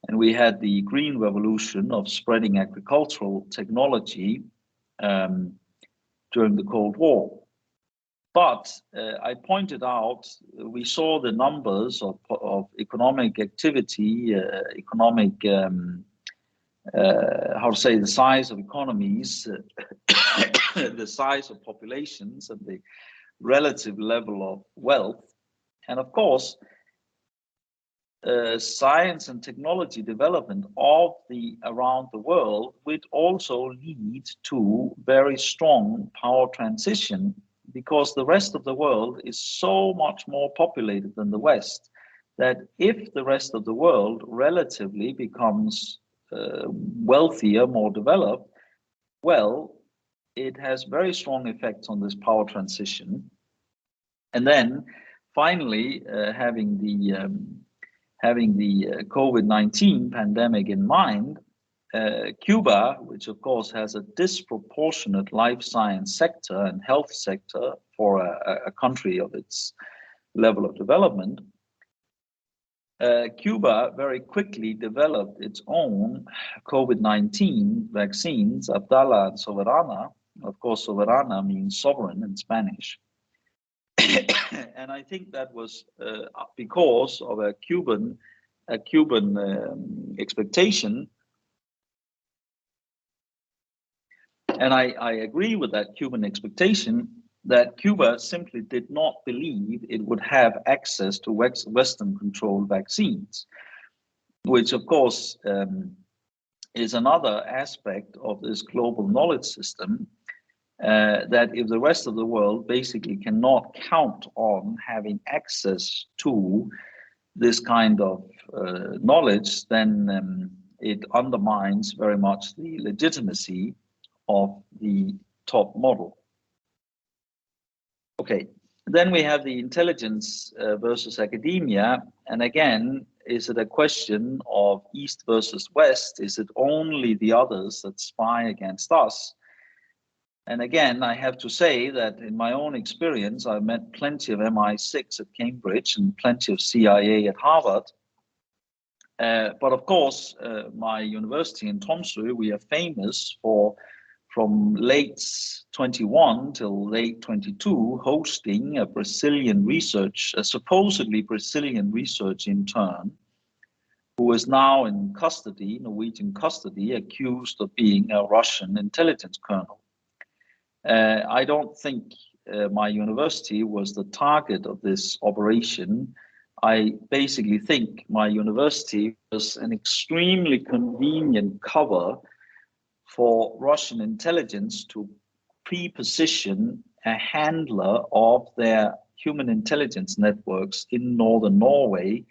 And we had the green revolution of spreading agricultural technology during the Cold War. But I pointed out, we saw the numbers of economic activity, the size of economies, the size of populations, and the relative level of wealth. And of course, science and technology development around the world would also lead to very strong power transition, because the rest of the world is so much more populated than the West, that if the rest of the world relatively becomes wealthier, more developed, well, it has very strong effects on this power transition. And then finally, having the COVID-19 pandemic in mind, Cuba, which of course has a disproportionate life science sector and health sector for a country of its level of development, Cuba very quickly developed its own COVID-19 vaccines, Abdala and Soberana. Of course, Soberana means sovereign in Spanish. And I think that was because of a Cuban expectation. And I agree with that Cuban expectation that Cuba simply did not believe it would have access to Western-controlled vaccines, which of course is another aspect of this global knowledge system, that if the rest of the world basically cannot count on having access to this kind of knowledge, then it undermines very much the legitimacy of the top model. Okay, then we have the intelligence versus academia. And again, is it a question of East versus West? Is it only the others that spy against us? And again, I have to say that in my own experience, I met plenty of MI6 at Cambridge and plenty of CIA at Harvard. But of course, my university in Tromsø, we are famous for, from late 21 till late 22, hosting a supposedly Brazilian research intern, who is now in custody, Norwegian custody, accused of being a Russian intelligence colonel. I don't think my university was the target of this operation. I basically think my university was an extremely convenient cover for Russian intelligence to pre-position a handler of their human intelligence networks in northern Norway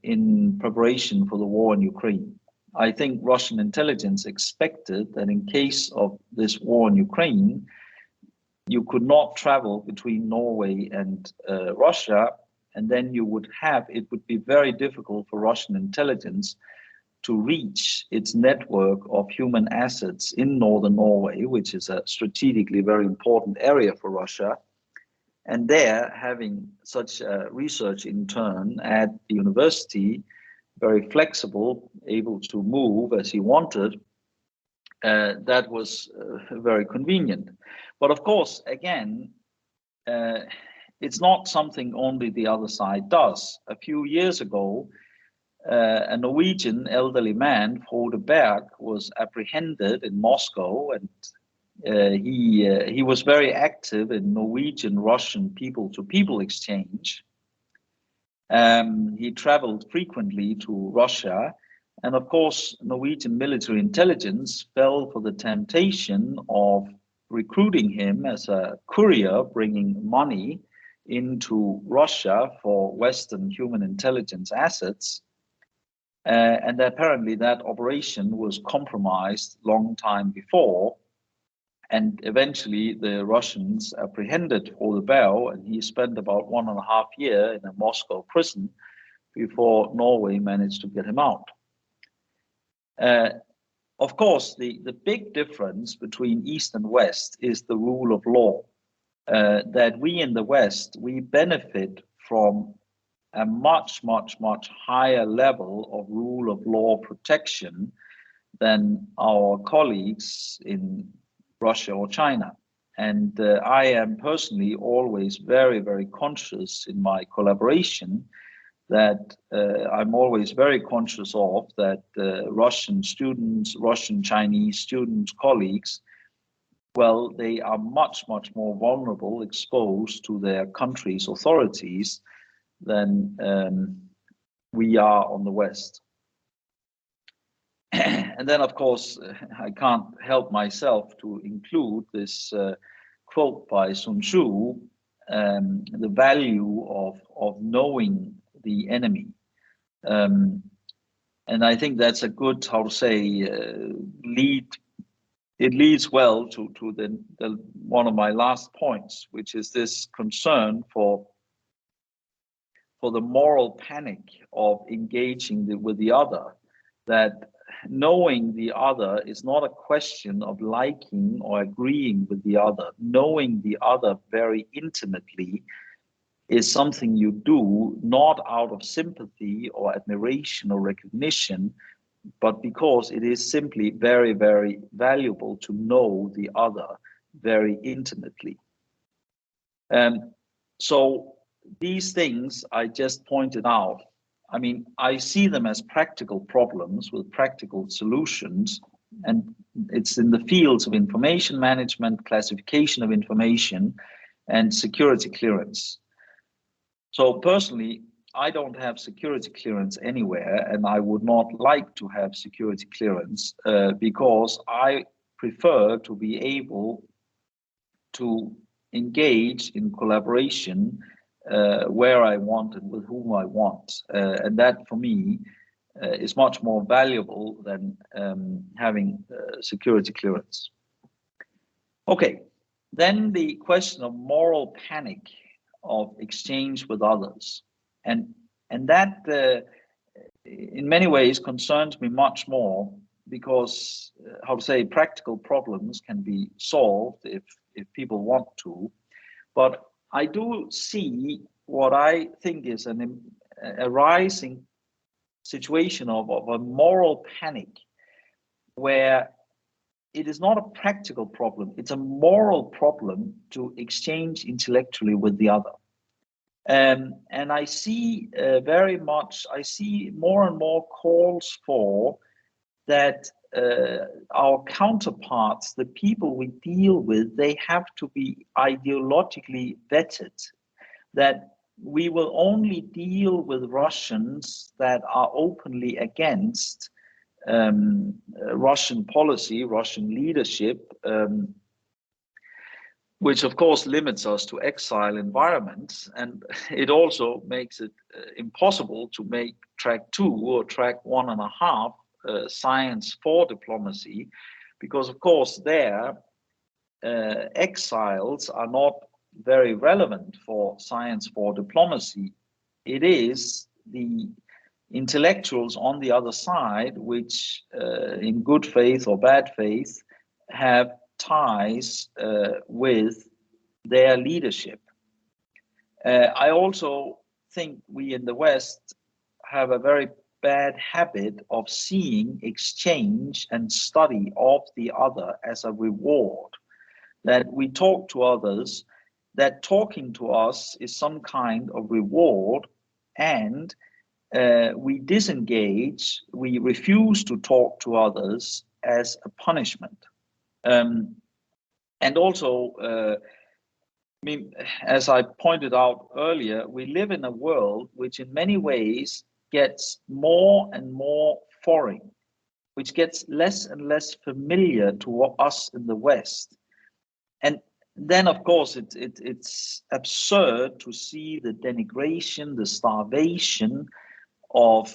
in preparation for the war in Ukraine. I think Russian intelligence expected that in case of this war in Ukraine, you could not travel between Norway and Russia, and then it would be very difficult for Russian intelligence to reach its network of human assets in northern Norway, which is a strategically very important area for Russia. And there, having such a research intern at the university, very flexible, able to move as he wanted, that was very convenient. But of course, again, it's not something only the other side does. A few years ago, a Norwegian elderly man, Frode Berg, was apprehended in Moscow, and he was very active in Norwegian-Russian people-to-people exchange. He traveled frequently to Russia, and of course, Norwegian military intelligence fell for the temptation of recruiting him as a courier bringing money into Russia for Western human intelligence assets. And apparently that operation was compromised long time before. And eventually the Russians apprehended Frode Berg, and he spent about 1.5 years in a Moscow prison before Norway managed to get him out. Of course, the big difference between East and West is the rule of law. That we in the West, we benefit from a much higher level of rule of law protection than our colleagues in Russia or China. And I am personally always very conscious in my collaboration that I'm always very conscious of that Russian students, Russian Chinese students, colleagues, well, they are much more vulnerable, exposed to their country's authorities than we are on the West. And then, of course, I can't help myself to include this quote by Sun Tzu, the value of knowing the enemy. And I think that's a good, how to say, it leads well to the one of my last points, which is this concern for the moral panic of engaging with the other, that knowing the other is not a question of liking or agreeing with the other. Knowing the other very intimately is something you do not out of sympathy or admiration or recognition, but because it is simply very, very valuable to know the other very intimately. So these things I just pointed out, I mean, I see them as practical problems with practical solutions, and it's in the fields of information management, classification of information, and security clearance. So personally, I don't have security clearance anywhere, and I would not like to have security clearance because I prefer to be able to engage in collaboration where I want and with whom I want. And that for me is much more valuable than having security clearance. Okay, then the question of moral panic of exchange with others. And that in many ways concerns me much more because, how to say, practical problems can be solved if people want to. But I do see what I think is a rising situation of a moral panic where it is not a practical problem, it's a moral problem to exchange intellectually with the other. And I see I see more and more calls for that our counterparts, the people we deal with, they have to be ideologically vetted, that we will only deal with Russians that are openly against Russian policy, Russian leadership, which of course limits us to exile environments, and it also makes it impossible to make track 2 or track 1.5 science for diplomacy, because of course there exiles are not very relevant for science for diplomacy. It is the intellectuals on the other side which in good faith or bad faith have ties with their leadership. I also think we in the West have a very bad habit of seeing exchange and study of the other as a reward, that we talk to others, that talking to us is some kind of reward, and we disengage, we refuse to talk to others as a punishment. And also, I mean, as I pointed out earlier, we live in a world which in many ways gets more and more foreign, which gets less and less familiar to us in the West. And then, of course, it's absurd to see the denigration, the starvation of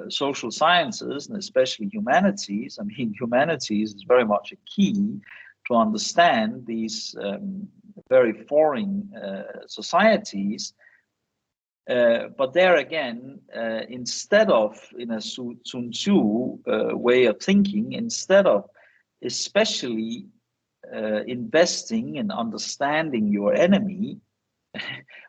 social sciences, and especially humanities. I mean, humanities is very much a key to understand these very foreign societies. But there again, instead of, in a Sun Tzu way of thinking, instead of especially investing in understanding your enemy,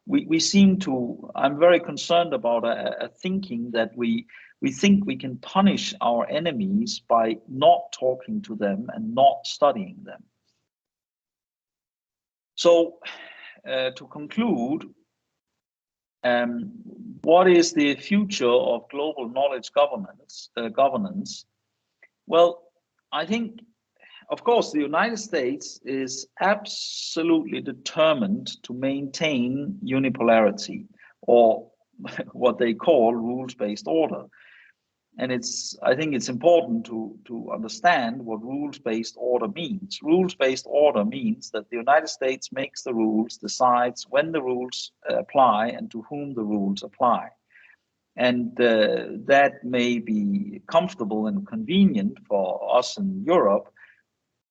we seem to, I'm very concerned about a thinking that we think we can punish our enemies by not talking to them and not studying them. So to conclude, what is the future of global knowledge governance? Well, I think, of course, the United States is absolutely determined to maintain unipolarity, or what they call rules-based order. And I think it's important to understand what rules-based order means. Rules-based order means that the United States makes the rules, decides when the rules apply and to whom the rules apply. And that may be comfortable and convenient for us in Europe,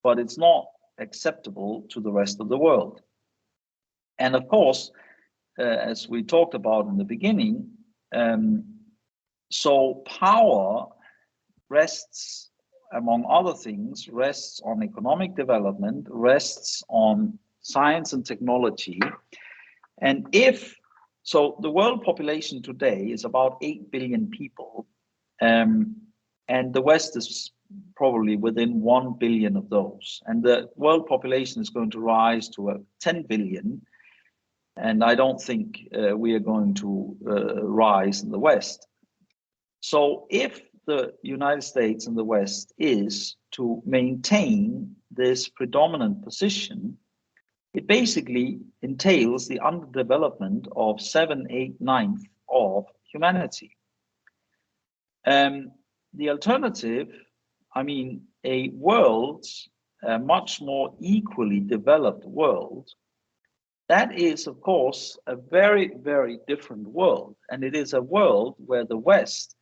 but it's not acceptable to the rest of the world. And of course, as we talked about in the beginning, so power rests, among other things, rests on economic development, rests on science and technology. And if So the world population today is about 8 billion people, and the West is probably within 1 billion of those. And the world population is going to rise to 10 billion. And I don't think we are going to rise in the West. So if the United States and the West is to maintain this predominant position, it basically entails the underdevelopment of 7, 8, 9th of humanity. The alternative, I mean, a world, a much more equally developed world, that is, of course, a very, very different world. And it is a world where the West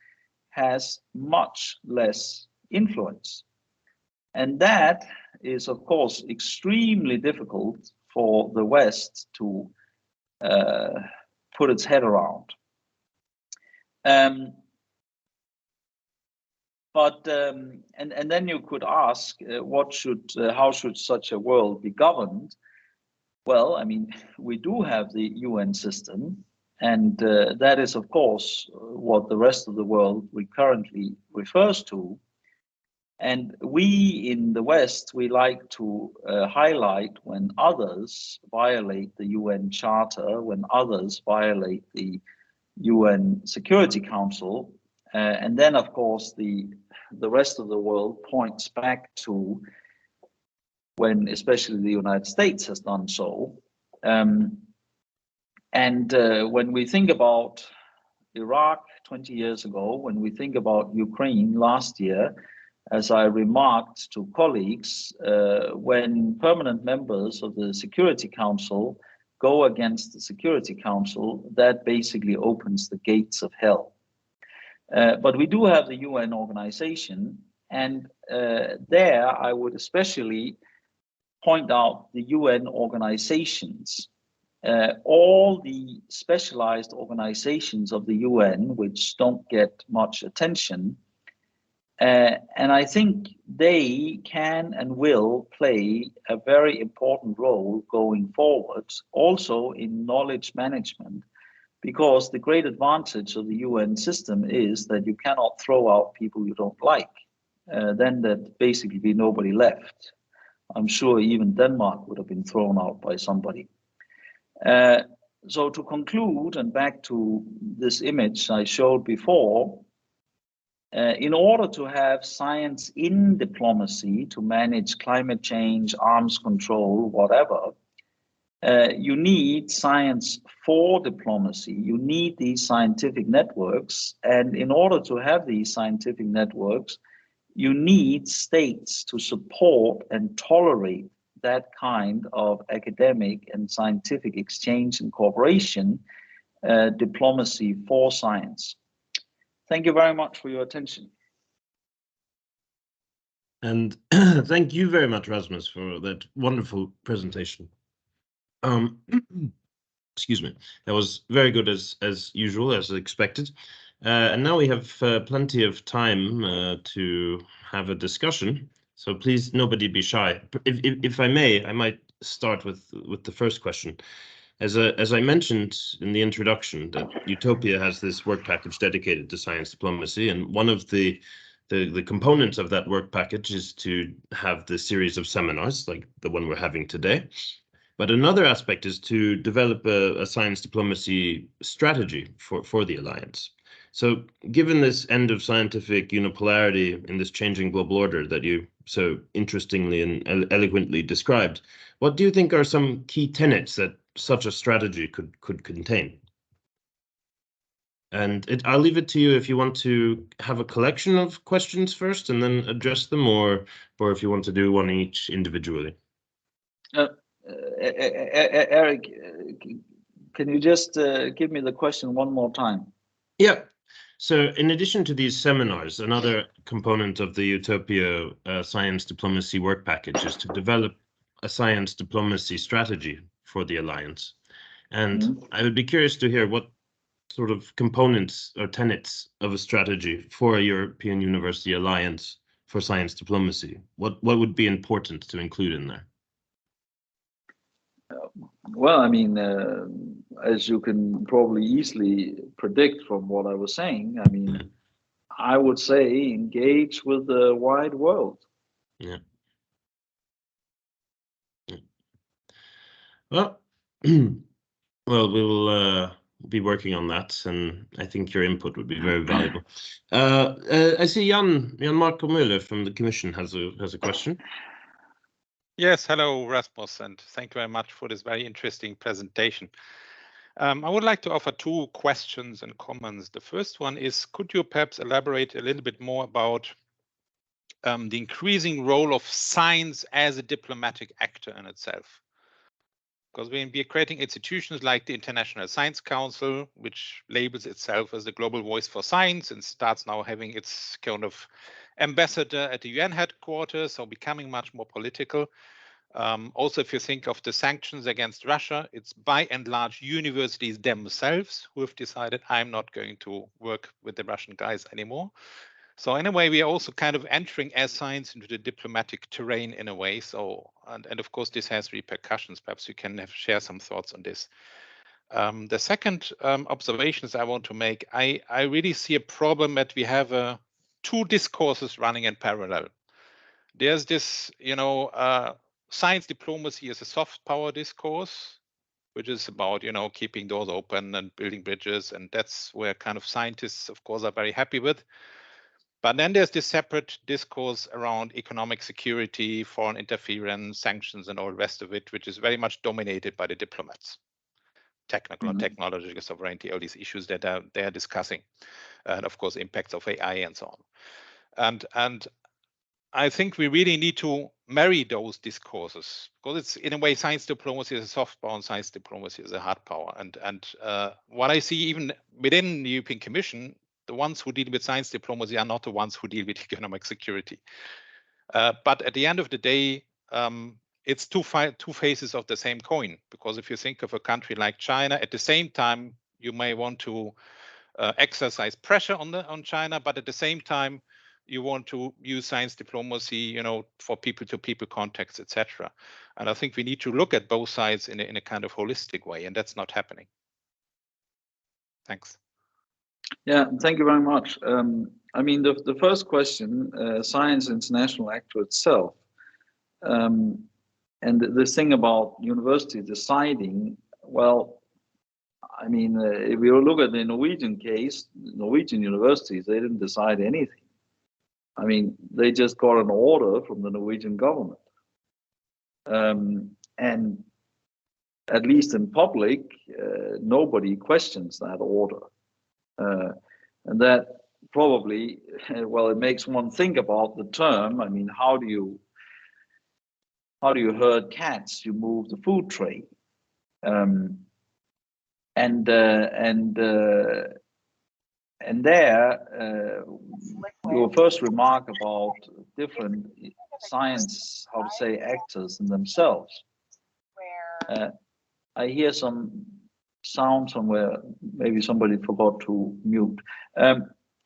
has much less influence. And that is, of course, extremely difficult for the West to put its head around. And then you could ask, how should such a world be governed? Well, I mean, we do have the UN system, and that is, of course, what the rest of the world currently refers to. And we in the West, we like to highlight when others violate the UN Charter, when others violate the UN Security Council, and then, of course, the rest of the world points back to when especially the United States has done so. When we think about Iraq 20 years ago, when we think about Ukraine last year, as I remarked to colleagues, when permanent members of the Security Council go against the Security Council, that basically opens the gates of hell. But we do have the UN organization, and there I would especially point out the UN organizations. All the specialized organizations of the UN, which don't get much attention, and I think they can and will play a very important role going forward, also in knowledge management, because the great advantage of the UN system is that you cannot throw out people you don't like. Then there'd basically be nobody left. I'm sure even Denmark would have been thrown out by somebody. So to conclude, and back to this image I showed before, in order to have science in diplomacy to manage climate change, arms control, whatever, you need science for diplomacy. You need these scientific networks. And in order to have these scientific networks, you need states to support and tolerate that kind of academic and scientific exchange and cooperation, diplomacy for science. Thank you very much for your attention. And thank you very much, Rasmus, for that wonderful presentation. Excuse me. That was very good as usual, as expected. And now we have plenty of time to have a discussion. So please, nobody be shy. If I may, I might start with the first question. As I mentioned in the introduction, that Utopia has this work package dedicated to science diplomacy, and one of the components of that work package is to have the series of seminars like the one we're having today. But another aspect is to develop a science diplomacy strategy for the alliance. So given this end of scientific unipolarity in this changing global order that you so interestingly and eloquently described, what do you think are some key tenets that such a strategy could contain? And I'll leave it to you if you want to have a collection of questions first and then address them, or if you want to do one each individually. Eric, can you just give me the question one more time? Yeah. So in addition to these seminars, another component of the Utopia science diplomacy work package is to develop a science diplomacy strategy for the alliance. And I would be curious to hear what sort of components or tenets of a strategy for a European University alliance for science diplomacy. What would be important to include in there? Well, I mean, as you can probably easily predict from what I was saying, I mean, I would say engage with the wide world. Yeah. Yeah. Well, well, we'll be working on that, and I think your input would be very valuable. I see Jan Marco Müller from the Commission has a question. Yes, hello, Rasmus, and thank you very much for this very interesting presentation. I would like to offer two questions and comments. The first one is, could you perhaps elaborate a little bit more about the increasing role of science as a diplomatic actor in itself? Because we are creating institutions like the International Science Council, which labels itself as the global voice for science and starts now having its kind of ambassador at the UN headquarters, so becoming much more political. Also, if you think of the sanctions against Russia, it's by and large universities themselves who have decided, I'm not going to work with the Russian guys anymore. So in a way, we are also kind of entering as science into the diplomatic terrain in a way. So, and of course, this has repercussions. Perhaps you can share some thoughts on this. The second observations I want to make, I really see a problem that we have two discourses running in parallel. There's this, science diplomacy as a soft power discourse, which is about, keeping doors open and building bridges. And that's where kind of scientists, of course, are very happy with. But then there's this separate discourse around economic security, foreign interference, sanctions, and all the rest of it, which is very much dominated by the diplomats. Technical and technological sovereignty, all these issues that they're discussing, and of course, impacts of AI and so on. And I think we really need to marry those discourses, because it's in a way science diplomacy is a soft power and science diplomacy is a hard power. And what I see even within the European Commission, the ones who deal with science diplomacy are not the ones who deal with economic security. But at the end of the day, it's two faces of the same coin, because if you think of a country like China, at the same time, you may want to exercise pressure on China, but at the same time, you want to use science diplomacy, for people-to-people contacts, etc. And I think we need to look at both sides in a kind of holistic way, and that's not happening. Thanks. Yeah, thank you very much. I mean, the first question, science international actor itself, and the thing about university deciding, well, I mean, if you look at the Norwegian case, Norwegian universities, they didn't decide anything. I mean, they just got an order from the Norwegian government. And at least in public, nobody questions that order. And that probably, well, it makes one think about the term. I mean, how do you herd cats? You move the food tray. And there, your first remark about different science, how to say, actors in themselves. I hear some sound somewhere. Maybe somebody forgot to mute.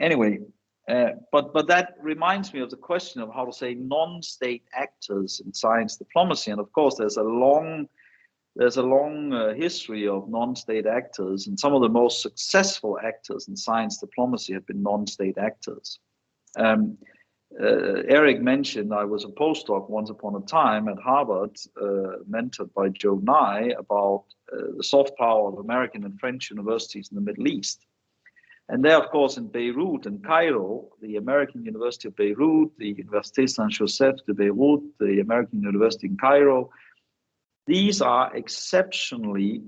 Anyway, but that reminds me of the question of how to say non-state actors in science diplomacy. And of course, there's a long history of non-state actors, and some of the most successful actors in science diplomacy have been non-state actors. Eric mentioned I was a postdoc once upon a time at Harvard, mentored by Joe Nye, about the soft power of American and French universities in the Middle East. And there, of course, in Beirut and Cairo, the American University of Beirut, the Université Saint-Joseph de Beirut, the American University in Cairo, these are exceptionally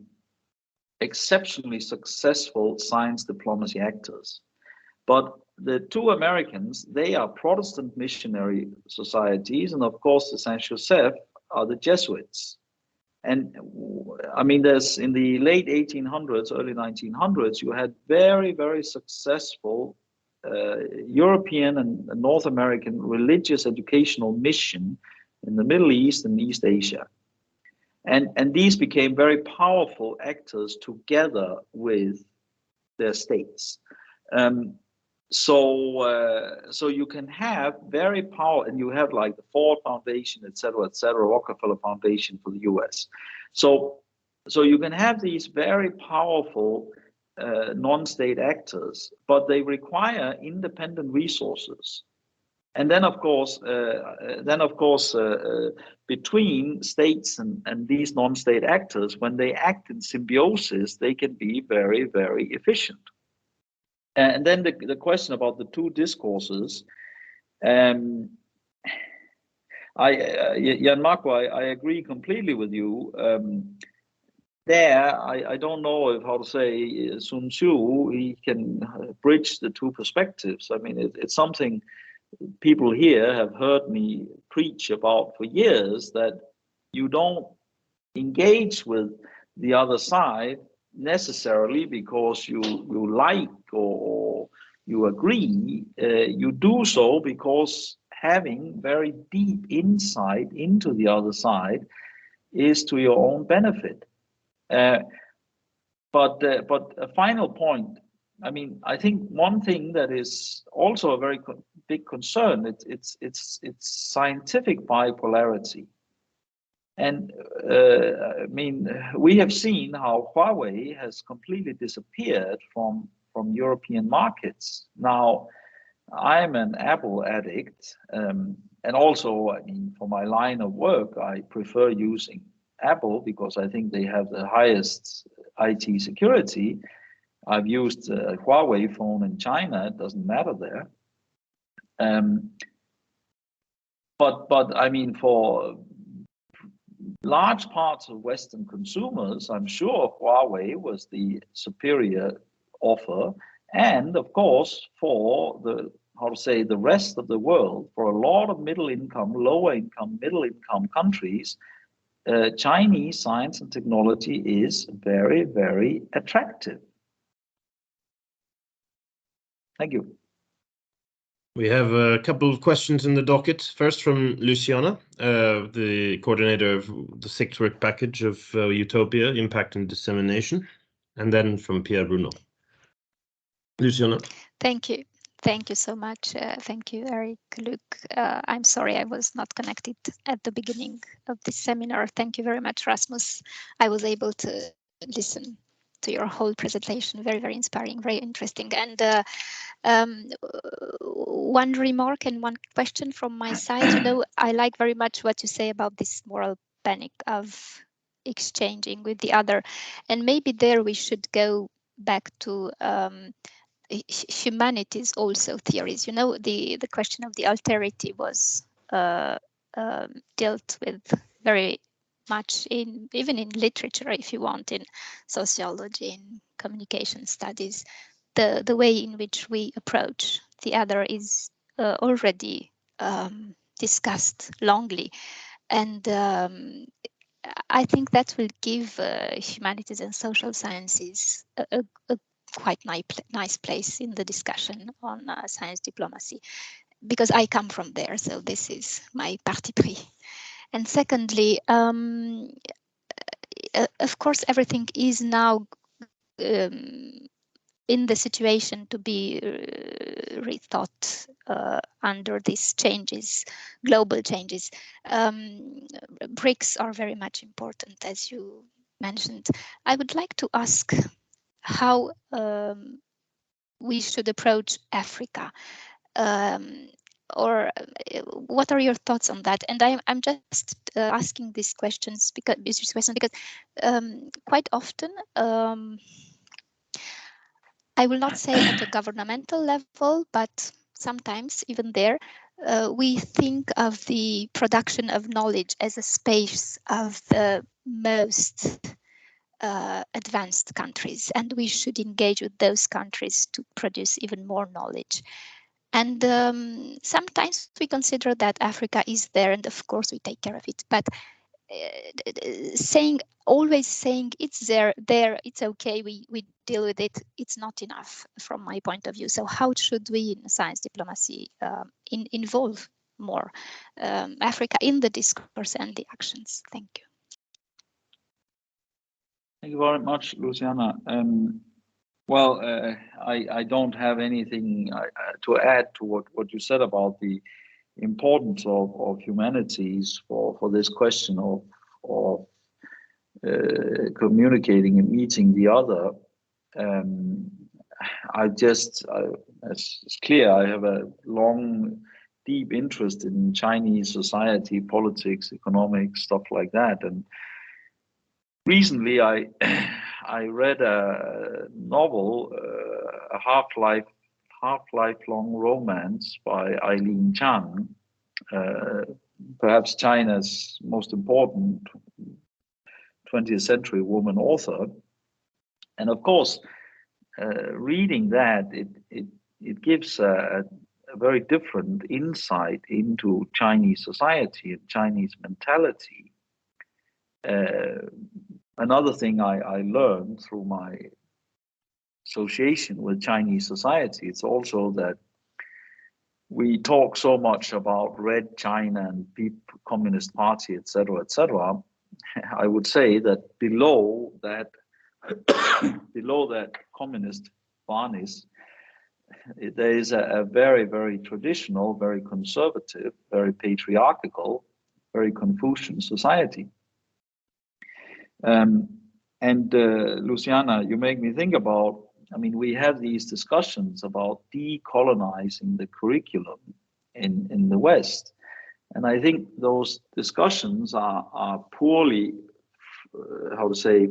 successful science diplomacy actors. But the two Americans, they are Protestant missionary societies, and of course the Saint-Joseph are the Jesuits. And I mean, there's in the late 1800s, early 1900s, you had very, very successful European and North American religious educational mission in the Middle East and East Asia. And these became very powerful actors together with their states. So you can have very powerful, and you have like the Ford Foundation, et cetera, Rockefeller Foundation for the US. So So you can have these very powerful non-state actors, but they require independent resources. And then, of course, between states and these non-state actors, when they act in symbiosis, they can be very, very efficient. And then the question about the two discourses, Gianmarco, I agree completely with you. I don't know if how to say Sun Tzu, he can bridge the two perspectives. I mean, it's something people here have heard me preach about for years, that you don't engage with the other side necessarily because you like or you agree. You do so because having very deep insight into the other side is to your own benefit. But a final point. I mean, I think one thing that is also a very big concern. It's scientific bipolarity, and I mean, we have seen how Huawei has completely disappeared from European markets. Now, I'm an Apple addict, and also, I mean, for my line of work, I prefer using Apple because I think they have the highest IT security. I've used a Huawei phone in China; it doesn't matter there. But I mean, for large parts of Western consumers, I'm sure Huawei was the superior offer, and of course, for the the rest of the world, for a lot of middle income, lower income, middle income countries, Chinese science and technology is very, very attractive. Thank you. We have a couple of questions in the docket. First from Luciana, the coordinator of the 6th work package of Utopia, Impact and Dissemination, and then from Pierre Bruno. Luciana. Thank you. Thank you so much. Thank you, Eric, Luke. I'm sorry I was not connected at the beginning of this seminar. Thank you very much, Rasmus. I was able to listen to your whole presentation. Very, very inspiring, very interesting. And one remark and one question from my side. You know, I like very much what you say about this moral panic of exchanging with the other. And maybe there we should go back to humanities also theories. You know, the question of the alterity was dealt with very much even in literature, if you want, in sociology, in communication studies. The way in which we approach the other is already discussed longly, and I think that will give humanities and social sciences a quite nice place in the discussion on science diplomacy, because I come from there, so this is my parti pris. And secondly, of course, everything is now in the situation to be rethought under these changes, global changes. BRICS are very much important, as you mentioned. I would like to ask how we should approach Africa, or what are your thoughts on that? And I'm just asking these questions because quite often, I will not say at a governmental level, but sometimes even there, we think of the production of knowledge as a space of the most advanced countries, and we should engage with those countries to produce even more knowledge. And sometimes we consider that Africa is there, and of course we take care of it. But always saying it's there, it's okay, we deal with it, it's not enough from my point of view. So how should we in science diplomacy involve more Africa in the discourse and the actions? Thank you. Thank you very much, Luciana. Well, I don't have anything to add to what you said about the importance of humanities for this question of communicating and meeting the other, it's clear I have a long, deep interest in Chinese society, politics, economics, stuff like that. And recently I read a novel, a half-lifelong romance by Eileen Chang, perhaps China's most important 20th century woman author. And of course, reading that, it gives a very different insight into Chinese society and Chinese mentality. Another thing I learned through my association with Chinese society, it's also that we talk so much about Red China and Communist Party, etc., etc. I would say that below that communist varnish, there is a very, very traditional, very conservative, very patriarchal, very Confucian society. Luciana, you make me think about, I mean, we have these discussions about decolonizing the curriculum in the West. And I think those discussions are poorly,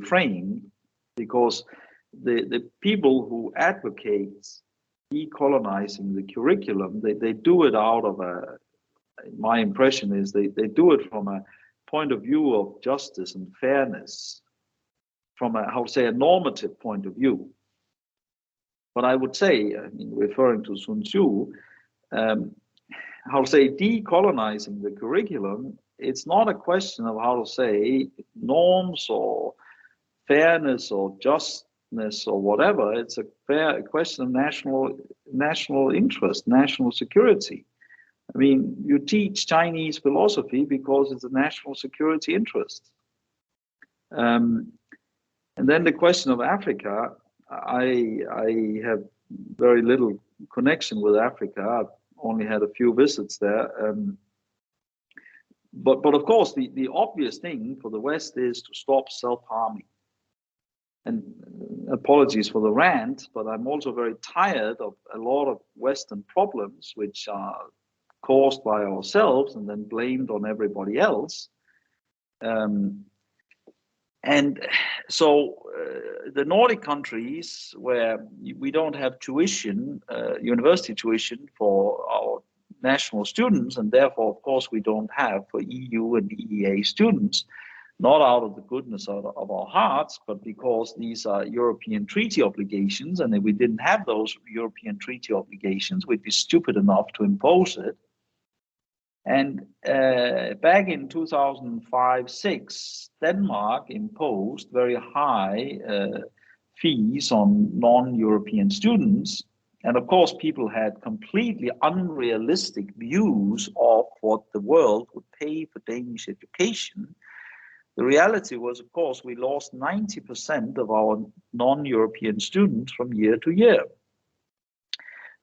framed, because the people who advocate decolonizing the curriculum, they do it out of my impression is they do it from a point of view of justice and fairness, from a normative point of view. But I would say, I mean, referring to Sun Tzu, decolonizing the curriculum, it's not a question of norms or fairness or justness or whatever. It's a question of national interest, national security. I mean, you teach Chinese philosophy because it's a national security interest. And then the question of Africa, I have very little connection with Africa. I've only had a few visits there. But of course, the obvious thing for the West is to stop self-harming. And apologies for the rant, but I'm also very tired of a lot of Western problems which are caused by ourselves and then blamed on everybody else. And so the Nordic countries where we don't have tuition, university tuition for our national students, and therefore, of course, we don't have for EU and EEA students, not out of the goodness of our hearts, but because these are European treaty obligations, and if we didn't have those European treaty obligations, we'd be stupid enough to impose it. And back in 2005-06, Denmark imposed very high fees on non-European students. And of course, people had completely unrealistic views of what the world would pay for Danish education. The reality was, of course, we lost 90% of our non-European students from year to year.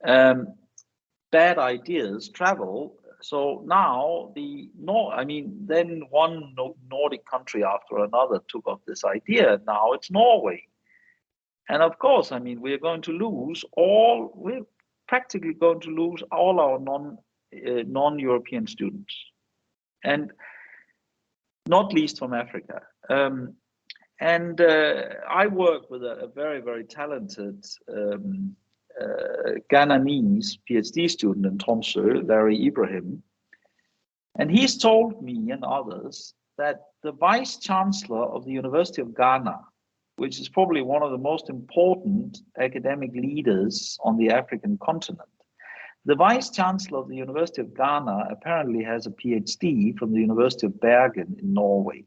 Bad ideas travel. So now then one Nordic country after another took up this idea. Now it's Norway. And of course, I mean, we're practically going to lose all our non-European students. And not least from Africa. I work with a very, very talented Ghananese PhD student in Tromsø, Larry Ibrahim. And he's told me and others that the Vice Chancellor of the University of Ghana, which is probably one of the most important academic leaders on the African continent, the Vice Chancellor of the University of Ghana apparently has a PhD from the University of Bergen in Norway.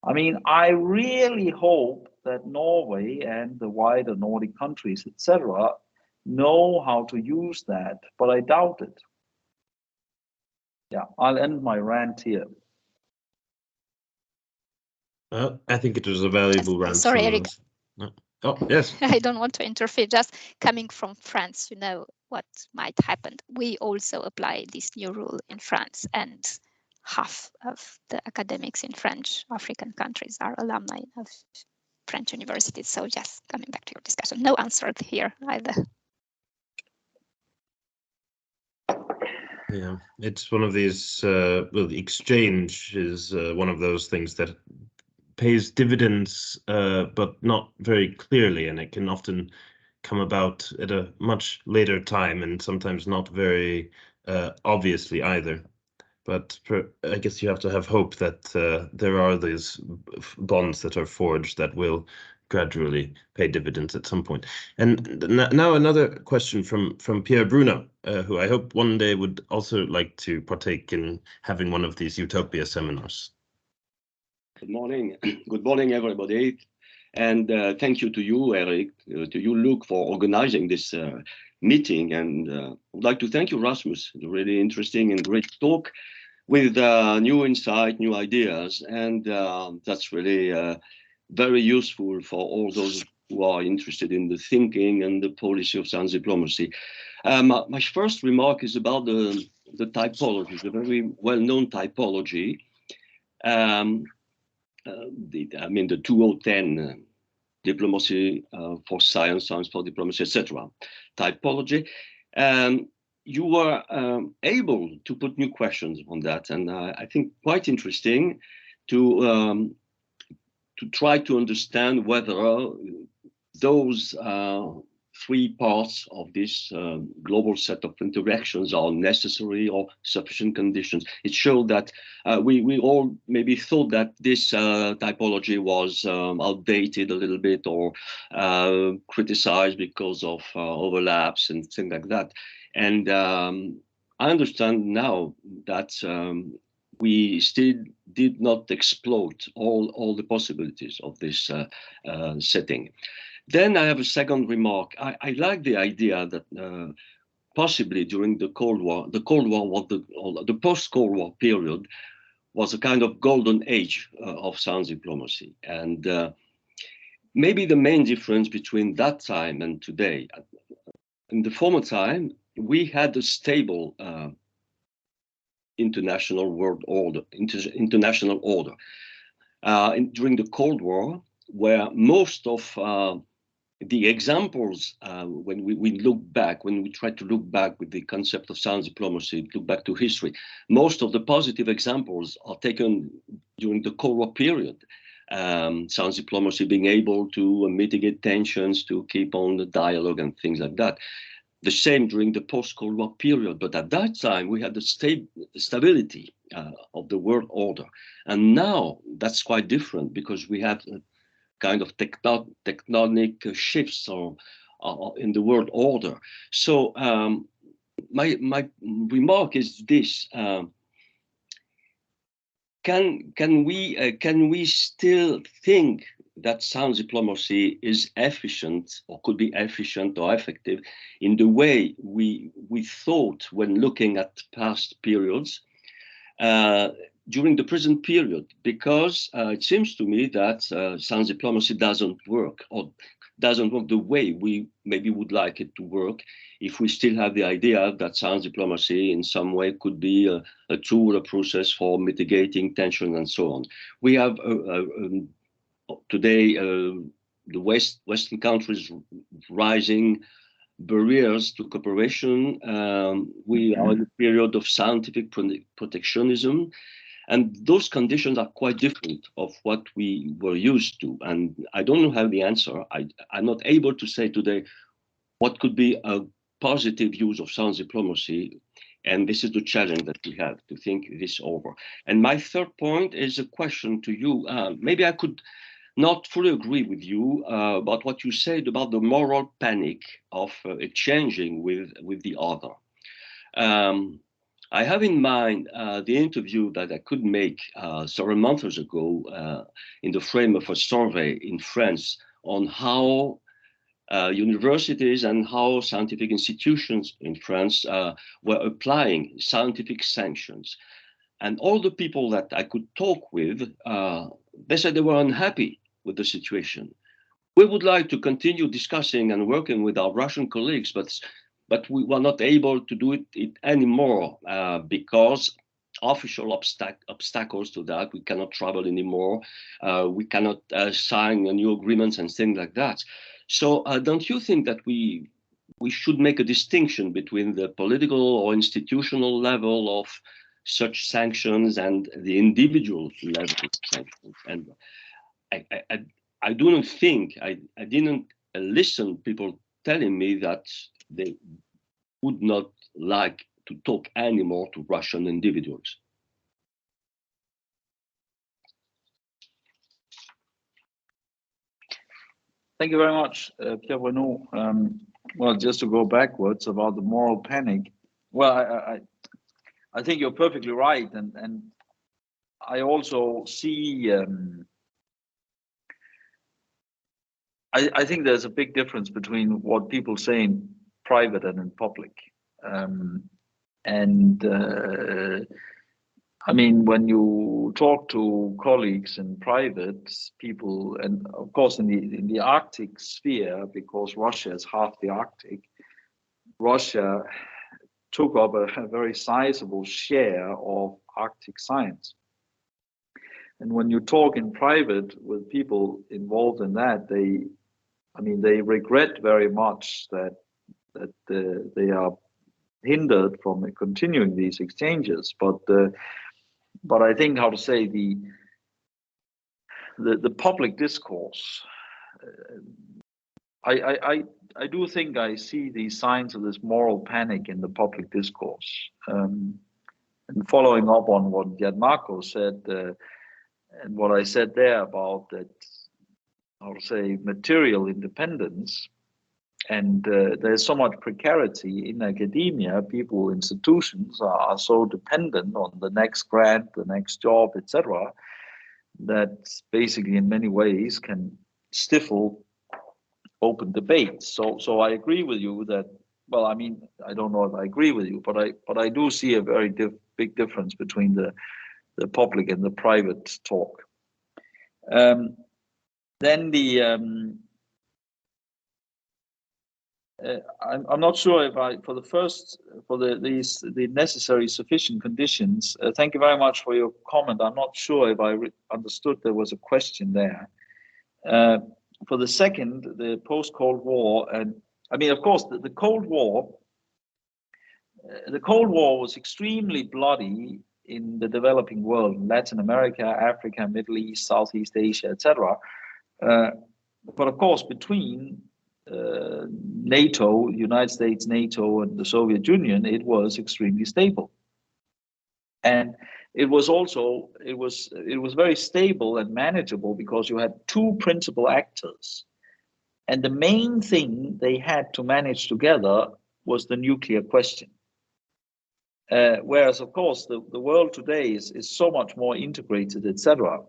I mean, I really hope that Norway and the wider Nordic countries, etc., know how to use that, but I doubt it. Yeah, I'll end my rant here. I think it was a valuable rant. Sorry, Eric. No. Oh, yes. I don't want to interfere. Just coming from France, what might happen. We also apply this new rule in France, and half of the academics in French African countries are alumni of French universities. So yes, coming back to your discussion, no answer here either. Yeah, it's one of these, well, the exchange is one of those things that pays dividends, but not very clearly, and it can often come about at a much later time and sometimes not very obviously either. But I guess you have to have hope that there are these bonds that are forged that will gradually pay dividends at some point. And now another question from Pierre Bruno, who I hope one day would also like to partake in having one of these Utopia seminars. Good morning. Good morning, everybody. And thank you to you, Eric, to you, Luke, for organizing this meeting. And I'd like to thank you, Rasmus. It's a really interesting and great talk with new insight, new ideas. And that's really very useful for all those who are interested in the thinking and the policy of science diplomacy. My first remark is about the typology, the very well-known typology. The 2010 diplomacy for science, science for diplomacy, etc. typology. You were able to put new questions on that, and I think quite interesting to try to understand whether those three parts of this global set of interactions are necessary or sufficient conditions. It showed that we all maybe thought that this typology was outdated a little bit or criticized because of overlaps and things like that. And I understand now that we still did not exploit all the possibilities of this setting. Then I have a second remark. I like the idea that possibly during the Cold War was the post-Cold War period was a kind of golden age of science diplomacy. And maybe the main difference between that time and today, in the former time, we had a stable international world order, international order. During the Cold War, where most of the examples, when we look back, when we try to look back with the concept of science diplomacy, look back to history, most of the positive examples are taken during the Cold War period. Science diplomacy being able to mitigate tensions, to keep on the dialogue and things like that. The same during the post-Cold War period, but at that time we had the stability of the world order. And now that's quite different because we have kind of tectonic shifts or in the world order. So my remark is this: can we still think that science diplomacy is efficient or could be efficient or effective in the way we thought when looking at past periods? During the present period, because it seems to me that science diplomacy doesn't work or doesn't work the way we maybe would like it to work if we still have the idea that science diplomacy in some way could be a tool, a process for mitigating tension and so on. We have today the Western countries rising barriers to cooperation. We are in a period of scientific protectionism. And those conditions are quite different of what we were used to. And I don't have the answer. I'm not able to say today what could be a positive use of science diplomacy. And this is the challenge that we have to think this over. And my third point is a question to you. Maybe I could not fully agree with you about what you said about the moral panic of exchanging with the other. I have in mind the interview that I could make several months ago in the frame of a survey in France on how universities and how scientific institutions in France were applying scientific sanctions. And all the people that I could talk with, they said they were unhappy with the situation. We would like to continue discussing and working with our Russian colleagues, but we were not able to do it anymore because official obstacles to that. We cannot travel anymore. We cannot sign new agreements and things like that. So don't you think that we should make a distinction between the political or institutional level of such sanctions and the individual level of sanctions? And I do not think, I didn't listen people telling me that they would not like to talk anymore to Russian individuals. Thank you very much, Pierre Renaud. Well, just to go backwards about the moral panic. Well, I think you're perfectly right, and I also see. I think there's a big difference between what people say in private and in public. I mean, when you talk to colleagues in private, people, and of course in the Arctic sphere, because Russia is half the Arctic, Russia took up a very sizable share of Arctic science. And when you talk in private with people involved in that, they regret very much that they are hindered from continuing these exchanges. But I think, how to say, the public discourse, I do think I see these signs of this moral panic in the public discourse. And following up on what Gianmarco said, and what I said there about that, how to say, material independence, and there's so much precarity in academia. People, institutions are so dependent on the next grant, the next job, etc., that basically in many ways can stifle open debate. So I agree with you that, well, I mean, I don't know if I agree with you, but I do see a very big difference between the public and the private talk. Then I'm not sure if the necessary sufficient conditions. Thank you very much for your comment. I'm not sure if I understood there was a question there. For the second, the post-Cold War, and I mean, of course, the Cold War. The Cold War was extremely bloody in the developing world, Latin America, Africa, Middle East, Southeast Asia, etc. But of course, between NATO, United States, NATO, and the Soviet Union, it was extremely stable. And it was also, it was very stable and manageable because you had two principal actors. And the main thing they had to manage together was the nuclear question. Whereas, of course, the world today is so much more integrated, etc.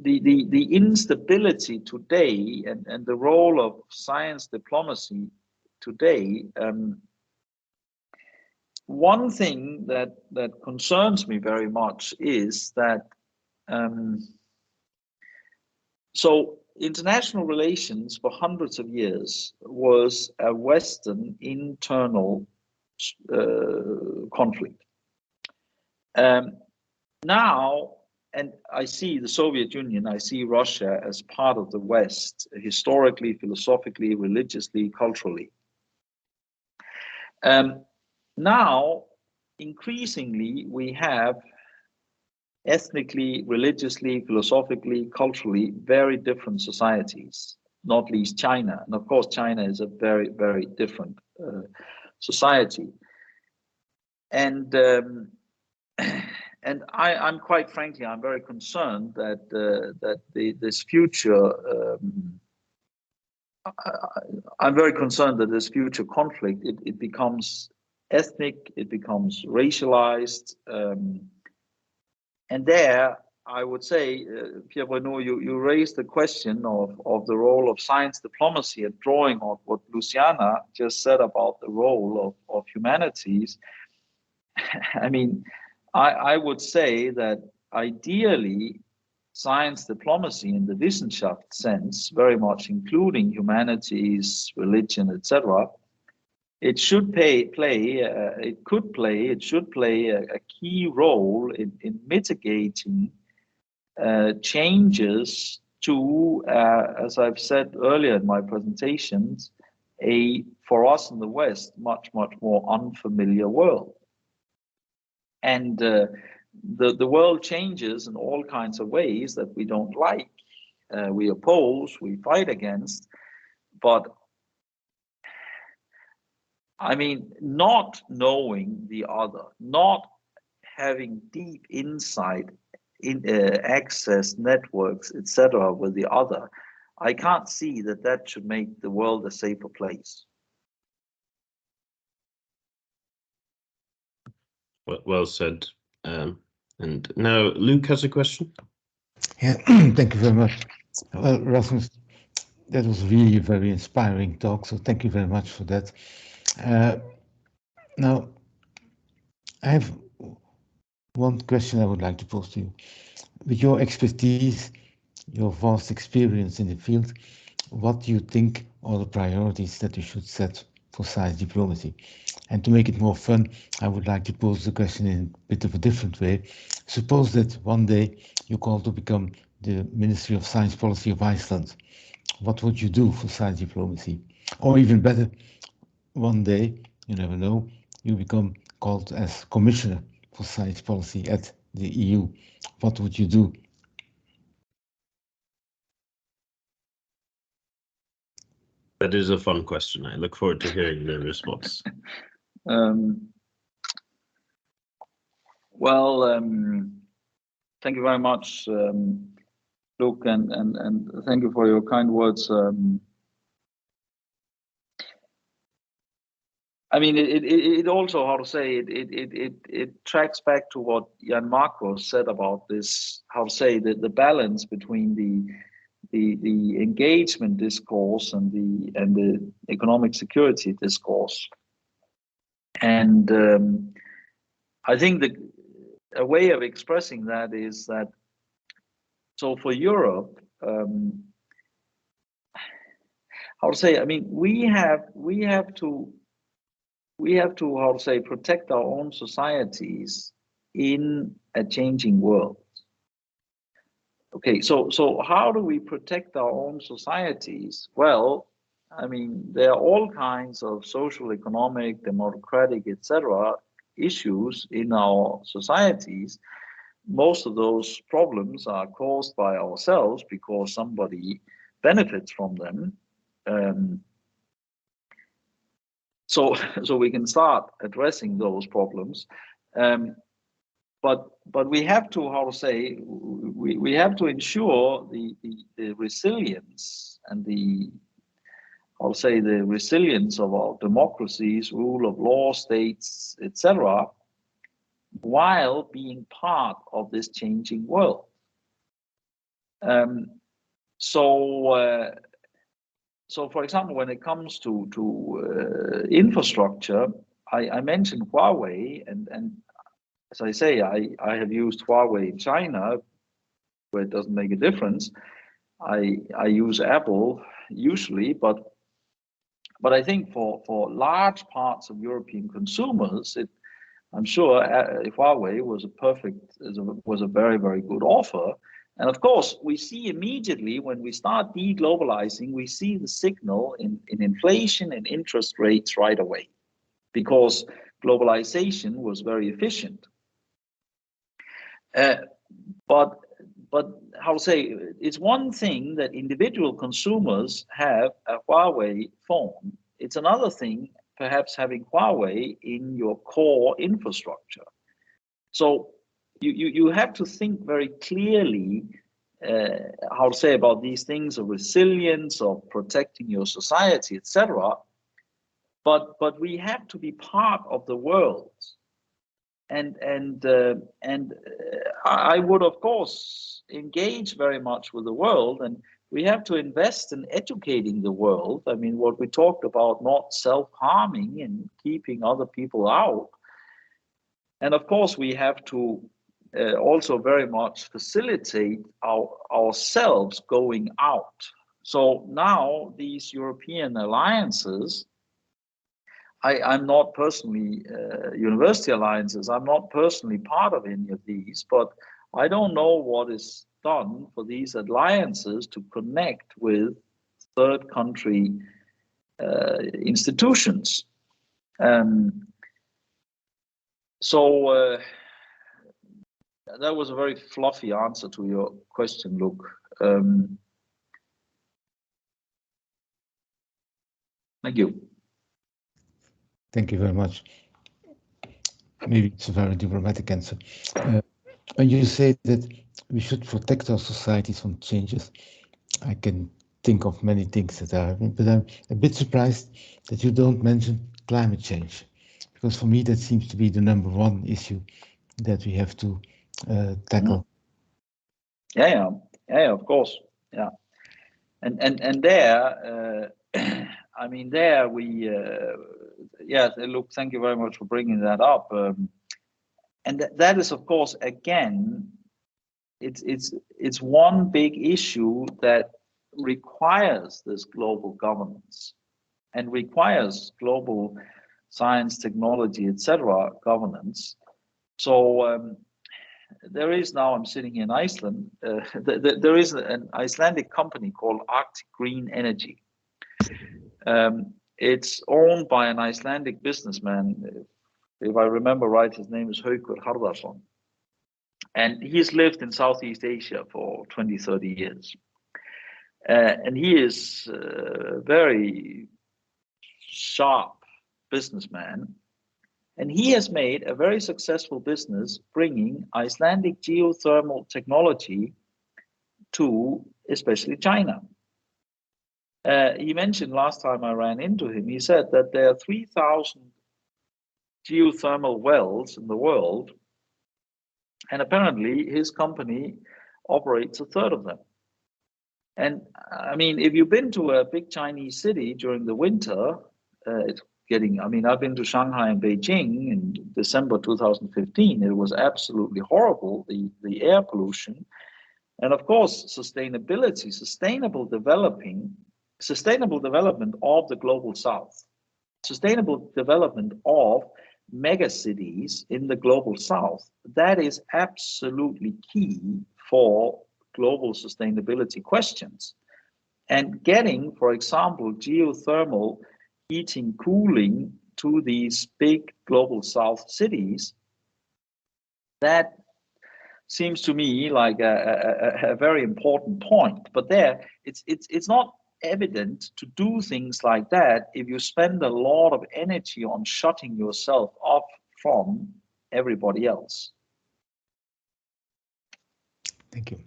The instability today and the role of science diplomacy today. One thing that concerns me very much is that so international relations for hundreds of years was a Western internal conflict. Now, and I see the Soviet Union, I see Russia as part of the West, historically, philosophically, religiously, culturally. Now, increasingly, we have ethnically, religiously, philosophically, culturally, very different societies, not least China. And of course, China is a very, very different society. And I'm quite frankly, I'm very concerned that this future. I'm very concerned that this future conflict it becomes ethnic, it becomes racialized, and there I would say, Pierre Renaud, you raised the question of the role of science diplomacy and drawing on what Luciana just said about the role of humanities. I mean, I would say that ideally, science diplomacy in the Wissenschaft sense, very much including humanities, religion, etc., it should play a key role in mitigating changes to, as I've said earlier in my presentations, for us in the West, much more unfamiliar world. And the world changes in all kinds of ways that we don't like, we oppose, we fight against. But I mean, not knowing the other, not having deep insight in access networks, etc., with the other, I can't see that should make the world a safer place. Well said. And now Luke has a question. Yeah, thank you very much. Well, Rasmus, that was really a very inspiring talk, so thank you very much for that. Now, I have one question I would like to pose to you. With your expertise, your vast experience in the field, what do you think are the priorities that we should set for science diplomacy? And to make it more fun, I would like to pose the question in a bit of a different way. Suppose that one day you call to become the Ministry of Science Policy of Iceland. What would you do for science diplomacy? Or even better, one day, you never know, you become called as Commissioner for Science Policy at the EU. What would you do? That is a fun question. I look forward to hearing the response. Well, thank you very much, Luke, and thank you for your kind words. I mean, it also, how to say, it tracks back to what Jan Marcos said about this, how to say, the balance between the engagement discourse and the economic security discourse. And I think a way of expressing that is that, so for Europe, how to say, I mean, we have to, how to say, protect our own societies in a changing world. Okay, so how do we protect our own societies? Well, I mean, there are all kinds of social, economic, democratic, etc. issues in our societies. Most of those problems are caused by ourselves because somebody benefits from them. So we can start addressing those problems. But we have to, how to say, we have to ensure the resilience and I'll say the resilience of our democracies, rule of law, states, etc., while being part of this changing world. So for example, when it comes to infrastructure, I mentioned Huawei, and as I say, I have used Huawei in China, where it doesn't make a difference. I use Apple usually, but I think for large parts of European consumers, I'm sure Huawei was a very, very good offer. And of course, we see immediately when we start deglobalizing, we see the signal in inflation and interest rates right away, because globalization was very efficient. But how to say, it's one thing that individual consumers have a Huawei phone. It's another thing perhaps having Huawei in your core infrastructure. So you have to think very clearly how to say about these things of resilience, of protecting your society, etc. But we have to be part of the world. And I would, of course, engage very much with the world, and we have to invest in educating the world. I mean, what we talked about, not self-harming and keeping other people out. And of course, we have to also very much facilitate ourselves going out. So now these European alliances I'm not personally university alliances. I'm not personally part of any of these, but I don't know what is done for these alliances to connect with third country institutions. So that was a very fluffy answer to your question, Luke. Thank you. Thank you very much. Maybe it's a very diplomatic answer. When you say that we should protect our societies from changes, I can think of many things that are happening, but I'm a bit surprised that you don't mention climate change, because for me that seems to be the #1 issue that we have to tackle. Yeah, of course, yeah, and there, I mean, there we, yeah. Look, thank you very much for bringing that up, and that is, of course, again, it's one big issue that requires this global governance and requires global science, technology, etc. governance. So there is now, I'm sitting in Iceland, there is an Icelandic company called Arctic Green Energy. It's owned by an Icelandic businessman. If I remember right, his name is Haukur Harðarson. And he's lived in Southeast Asia for 20, 30 years. And he is a very sharp businessman. And he has made a very successful business bringing Icelandic geothermal technology to especially China. He mentioned last time I ran into him, he said that there are 3,000 geothermal wells in the world, and apparently his company operates a third of them. And I mean, if you've been to a big Chinese city during the winter, it's getting, I mean, I've been to Shanghai and Beijing in December 2015. It was absolutely horrible, the air pollution. And of course, sustainability, sustainable development of the global south, sustainable development of mega cities in the global south, that is absolutely key for global sustainability questions. And getting, for example, geothermal heating, cooling to these big global south cities, that seems to me like a very important point. But there, it's not evident to do things like that if you spend a lot of energy on shutting yourself off from everybody else. Thank you.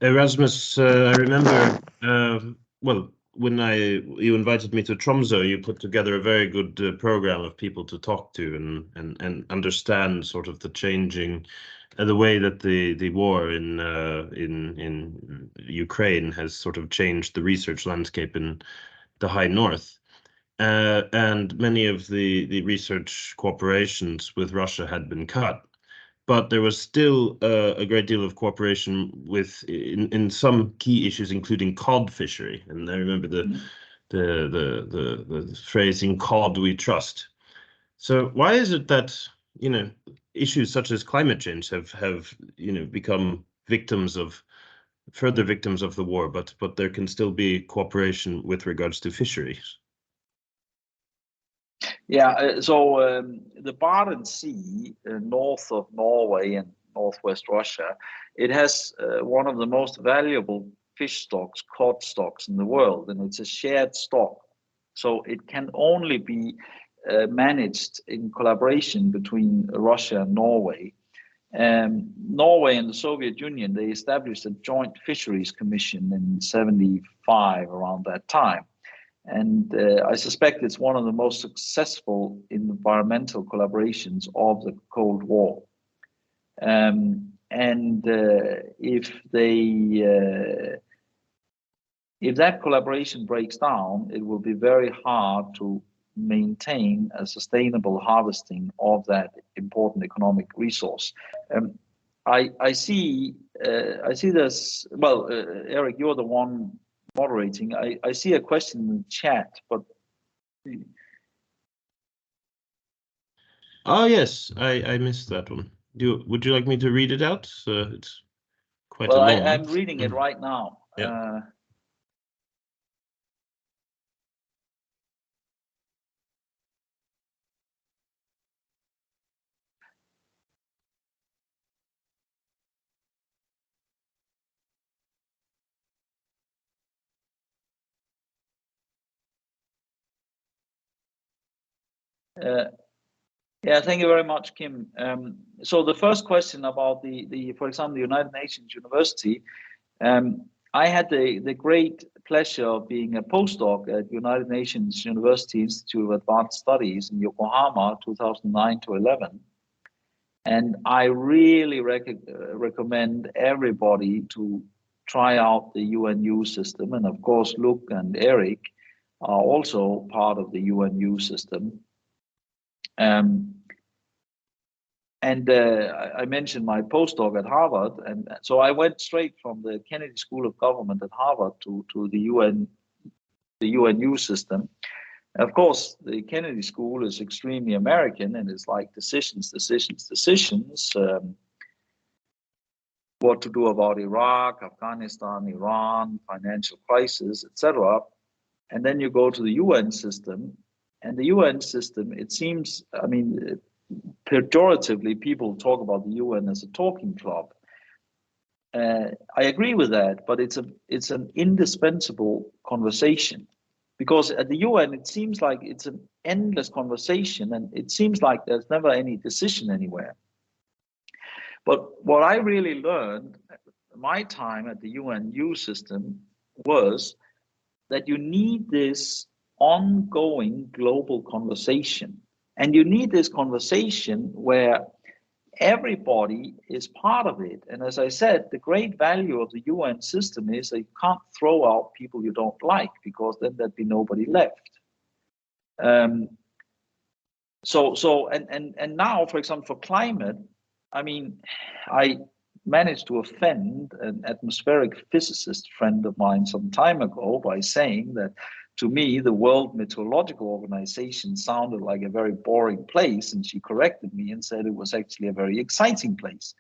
Rasmus, I remember, well, when you invited me to Tromsø, you put together a very good program of people to talk to and understand sort of the changing, the way that the war in Ukraine has sort of changed the research landscape in the high north. And many of the research cooperations with Russia had been cut. But there was still a great deal of cooperation in some key issues, including cod fishery. And I remember the phrase "in cod we trust." So why is it that issues such as climate change have become further victims of the war, but there can still be cooperation with regards to fisheries? Yeah, so the Barents Sea, north of Norway and northwest Russia, it has one of the most valuable fish stocks, cod stocks in the world, and it's a shared stock. So it can only be managed in collaboration between Russia and Norway. Norway and the Soviet Union, they established a joint fisheries commission in '75, around that time. And I suspect it's one of the most successful environmental collaborations of the Cold War. If that collaboration breaks down, it will be very hard to maintain a sustainable harvesting of that important economic resource. I see this. Well, Eric, you're the one moderating. I see a question in the chat, but oh yes, I missed that one. Would you like me to read it out? It's quite well, a long I'm one. reading it right now. Yeah. Yeah, thank you very much, Kim. So the first question about for example, the United Nations University, I had the great pleasure of being a postdoc at United Nations University Institute of Advanced Studies in Yokohama, 2009 to 11. And I really recommend everybody to try out the UNU system. And of course, Luc and Eric are also part of the UNU system. I mentioned my postdoc at Harvard, and so I went straight from the Kennedy School of Government at Harvard to the UNU system. Of course, the Kennedy School is extremely American, and it's like decisions. What to do about Iraq, Afghanistan, Iran, financial crisis, etc. And then you go to the UN system, and the UN system, it seems, I mean, pejoratively, people talk about the UN as a talking club. I agree with that, but it's an indispensable conversation, because at the UN it seems like it's an endless conversation, and it seems like there's never any decision anywhere. But what I really learned my time at the UNU system was that you need this ongoing global conversation. And you need this conversation where everybody is part of it. And as I said, the great value of the UN system is that you can't throw out people you don't like, because then there'd be nobody left. And now, for example, for climate, I mean, I managed to offend an atmospheric physicist friend of mine some time ago by saying that, to me, the World Meteorological Organization sounded like a very boring place, and she corrected me and said it was actually a very exciting place.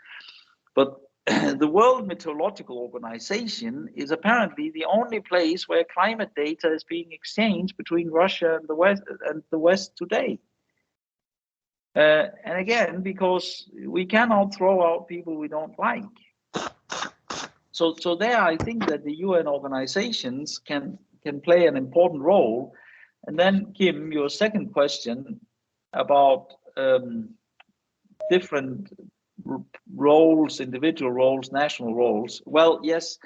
But the World Meteorological Organization is apparently the only place where climate data is being exchanged between Russia and the West today. And again, because we cannot throw out people we don't like. So there, I think that the UN organizations can play an important role. And then, Kim, your second question about different roles, individual roles, national roles. Well, yes,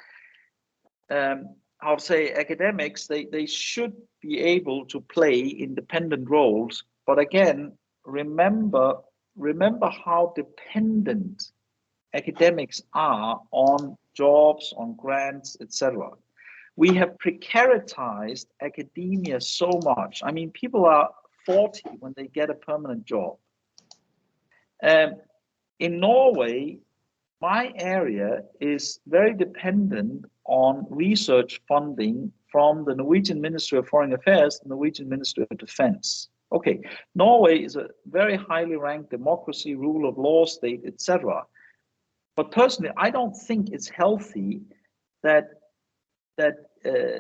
I'll say academics, they should be able to play independent roles. But again, remember how dependent academics are on jobs, on grants, etc. We have precaritized academia so much. I mean, people are 40 when they get a permanent job. In Norway, my area is very dependent on research funding from the Norwegian Ministry of Foreign Affairs, the Norwegian Ministry of Defense. Okay, Norway is a very highly ranked democracy, rule of law state, etc. But personally, I don't think it's healthy that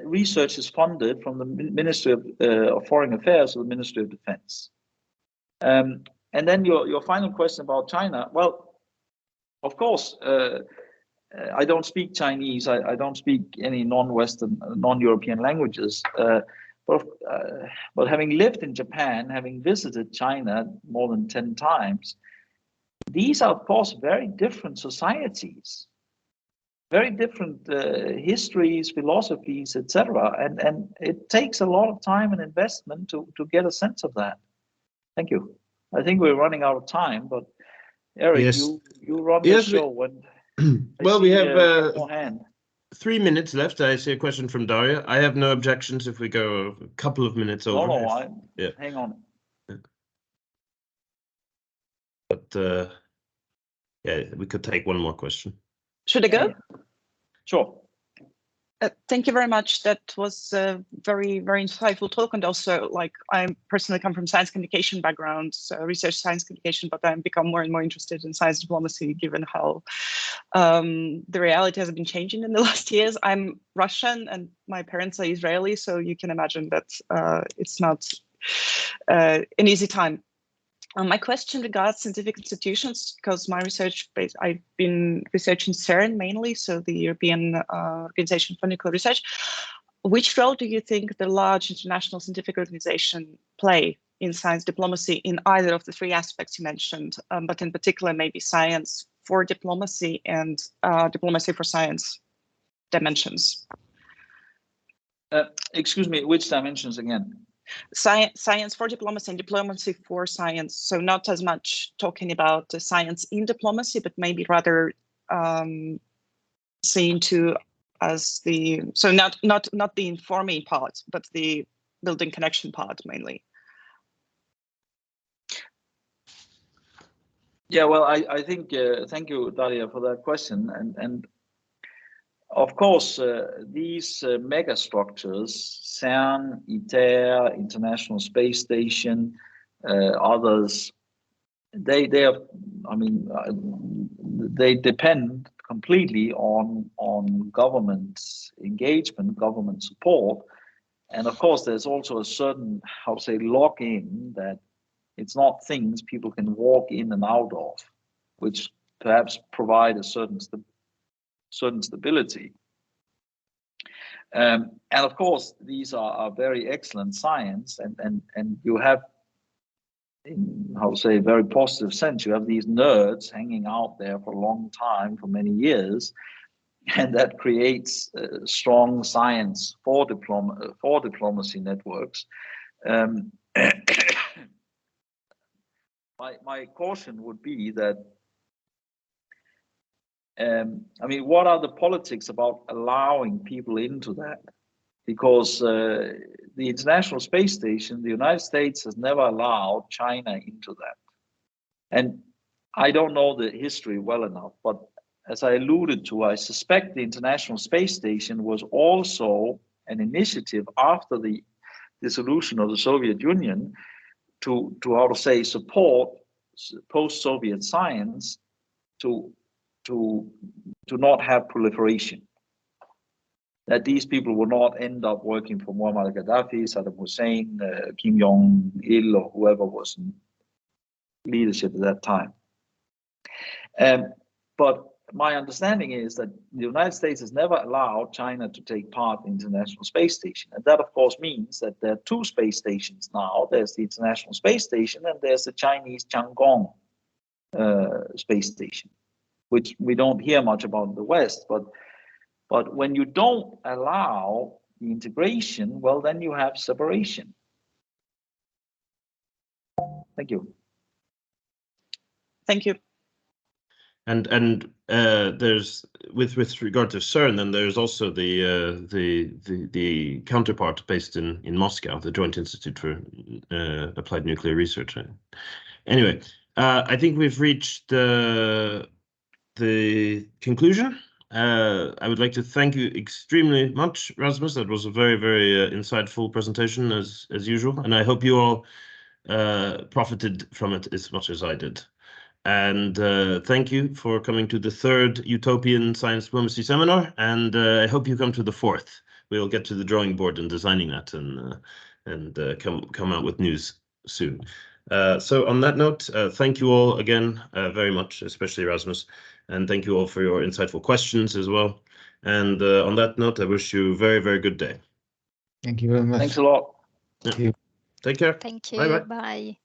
research is funded from the Ministry of Foreign Affairs or the Ministry of Defense. And then your final question about China. Well, of course, I don't speak Chinese. I don't speak any non-Western, non-European languages. But having lived in Japan, having visited China more than 10 times, these are, of course, very different societies, very different histories, philosophies, etc. And it takes a lot of time and investment to get a sense of that. Thank you. I think we're running out of time, but Eric, yes. you run the show. Well, we have 3 minutes left. I see a question from Daria. I have no objections if we go a couple of minutes over. No, hang on. Yeah. But yeah, we could take one more question. Should I go? Sure. Thank you very much. That was a very, very insightful talk. And also, like, I personally come from science communication background, so research science communication, but I've become more and more interested in science diplomacy, given how the reality has been changing in the last years. I'm Russian and my parents are Israeli, so you can imagine that it's not an easy time. My question regards scientific institutions, because my research base, I've been researching CERN mainly, so the European Organization for Nuclear Research. Which role do you think the large international scientific organization play in science diplomacy in either of the three aspects you mentioned, but in particular maybe science for diplomacy and diplomacy for science dimensions? Excuse me, which dimensions again? Science for diplomacy and diplomacy for science. So not as much talking about the science in diplomacy, but maybe rather seen to as the, so not the informing part, but the building connection part mainly. Yeah, well, I think thank you, Daria, for that question. And of course, these mega structures, CERN, ITER, International Space Station, others, they are, I mean, they depend completely on government engagement, government support. And of course, there's also a certain, how to say, lock-in that it's not things people can walk in and out of, which perhaps provide a certain stability. And of course, these are very excellent science, and you have, in, how to say, very positive sense, you have these nerds hanging out there for a long time, for many years, and that creates strong science for diplomacy networks. My caution would be that, I mean, what are the politics about allowing people into that? Because the International Space Station, the United States has never allowed China into that. And I don't know the history well enough, but as I alluded to, I suspect the International Space Station was also an initiative after the dissolution of the Soviet Union to how to say, support post-Soviet science to not have proliferation. That these people will not end up working for Muammar Gaddafi, Saddam Hussein, Kim Jong-il, or whoever was in leadership at that time. But my understanding is that the United States has never allowed China to take part in the International Space Station. And that, of course, means that there are two space stations now. There's the International Space Station and there's the Chinese Tiangong space station, which we don't hear much about in the West. But when you don't allow the integration, well, then you have separation. Thank you. Thank you. And there's with regard to CERN, then there's also the counterpart based in Moscow, the Joint Institute for Applied Nuclear Research. Anyway, I think we've reached the conclusion. I would like to thank you extremely much, Rasmus. That was a very, very insightful presentation as usual, and I hope you all profited from it as much as I did. And thank you for coming to the third Utopian Science Diplomacy Seminar, and I hope you come to the fourth. We'll get to the drawing board and designing that and come out with news soon. So on that note, thank you all again very much, especially Rasmus, and thank you all for your insightful questions as well. And on that note, I wish you a very, very good day. Thank you very much. Thanks a lot. Thank you. Take care. Thank you. Bye-bye. Bye.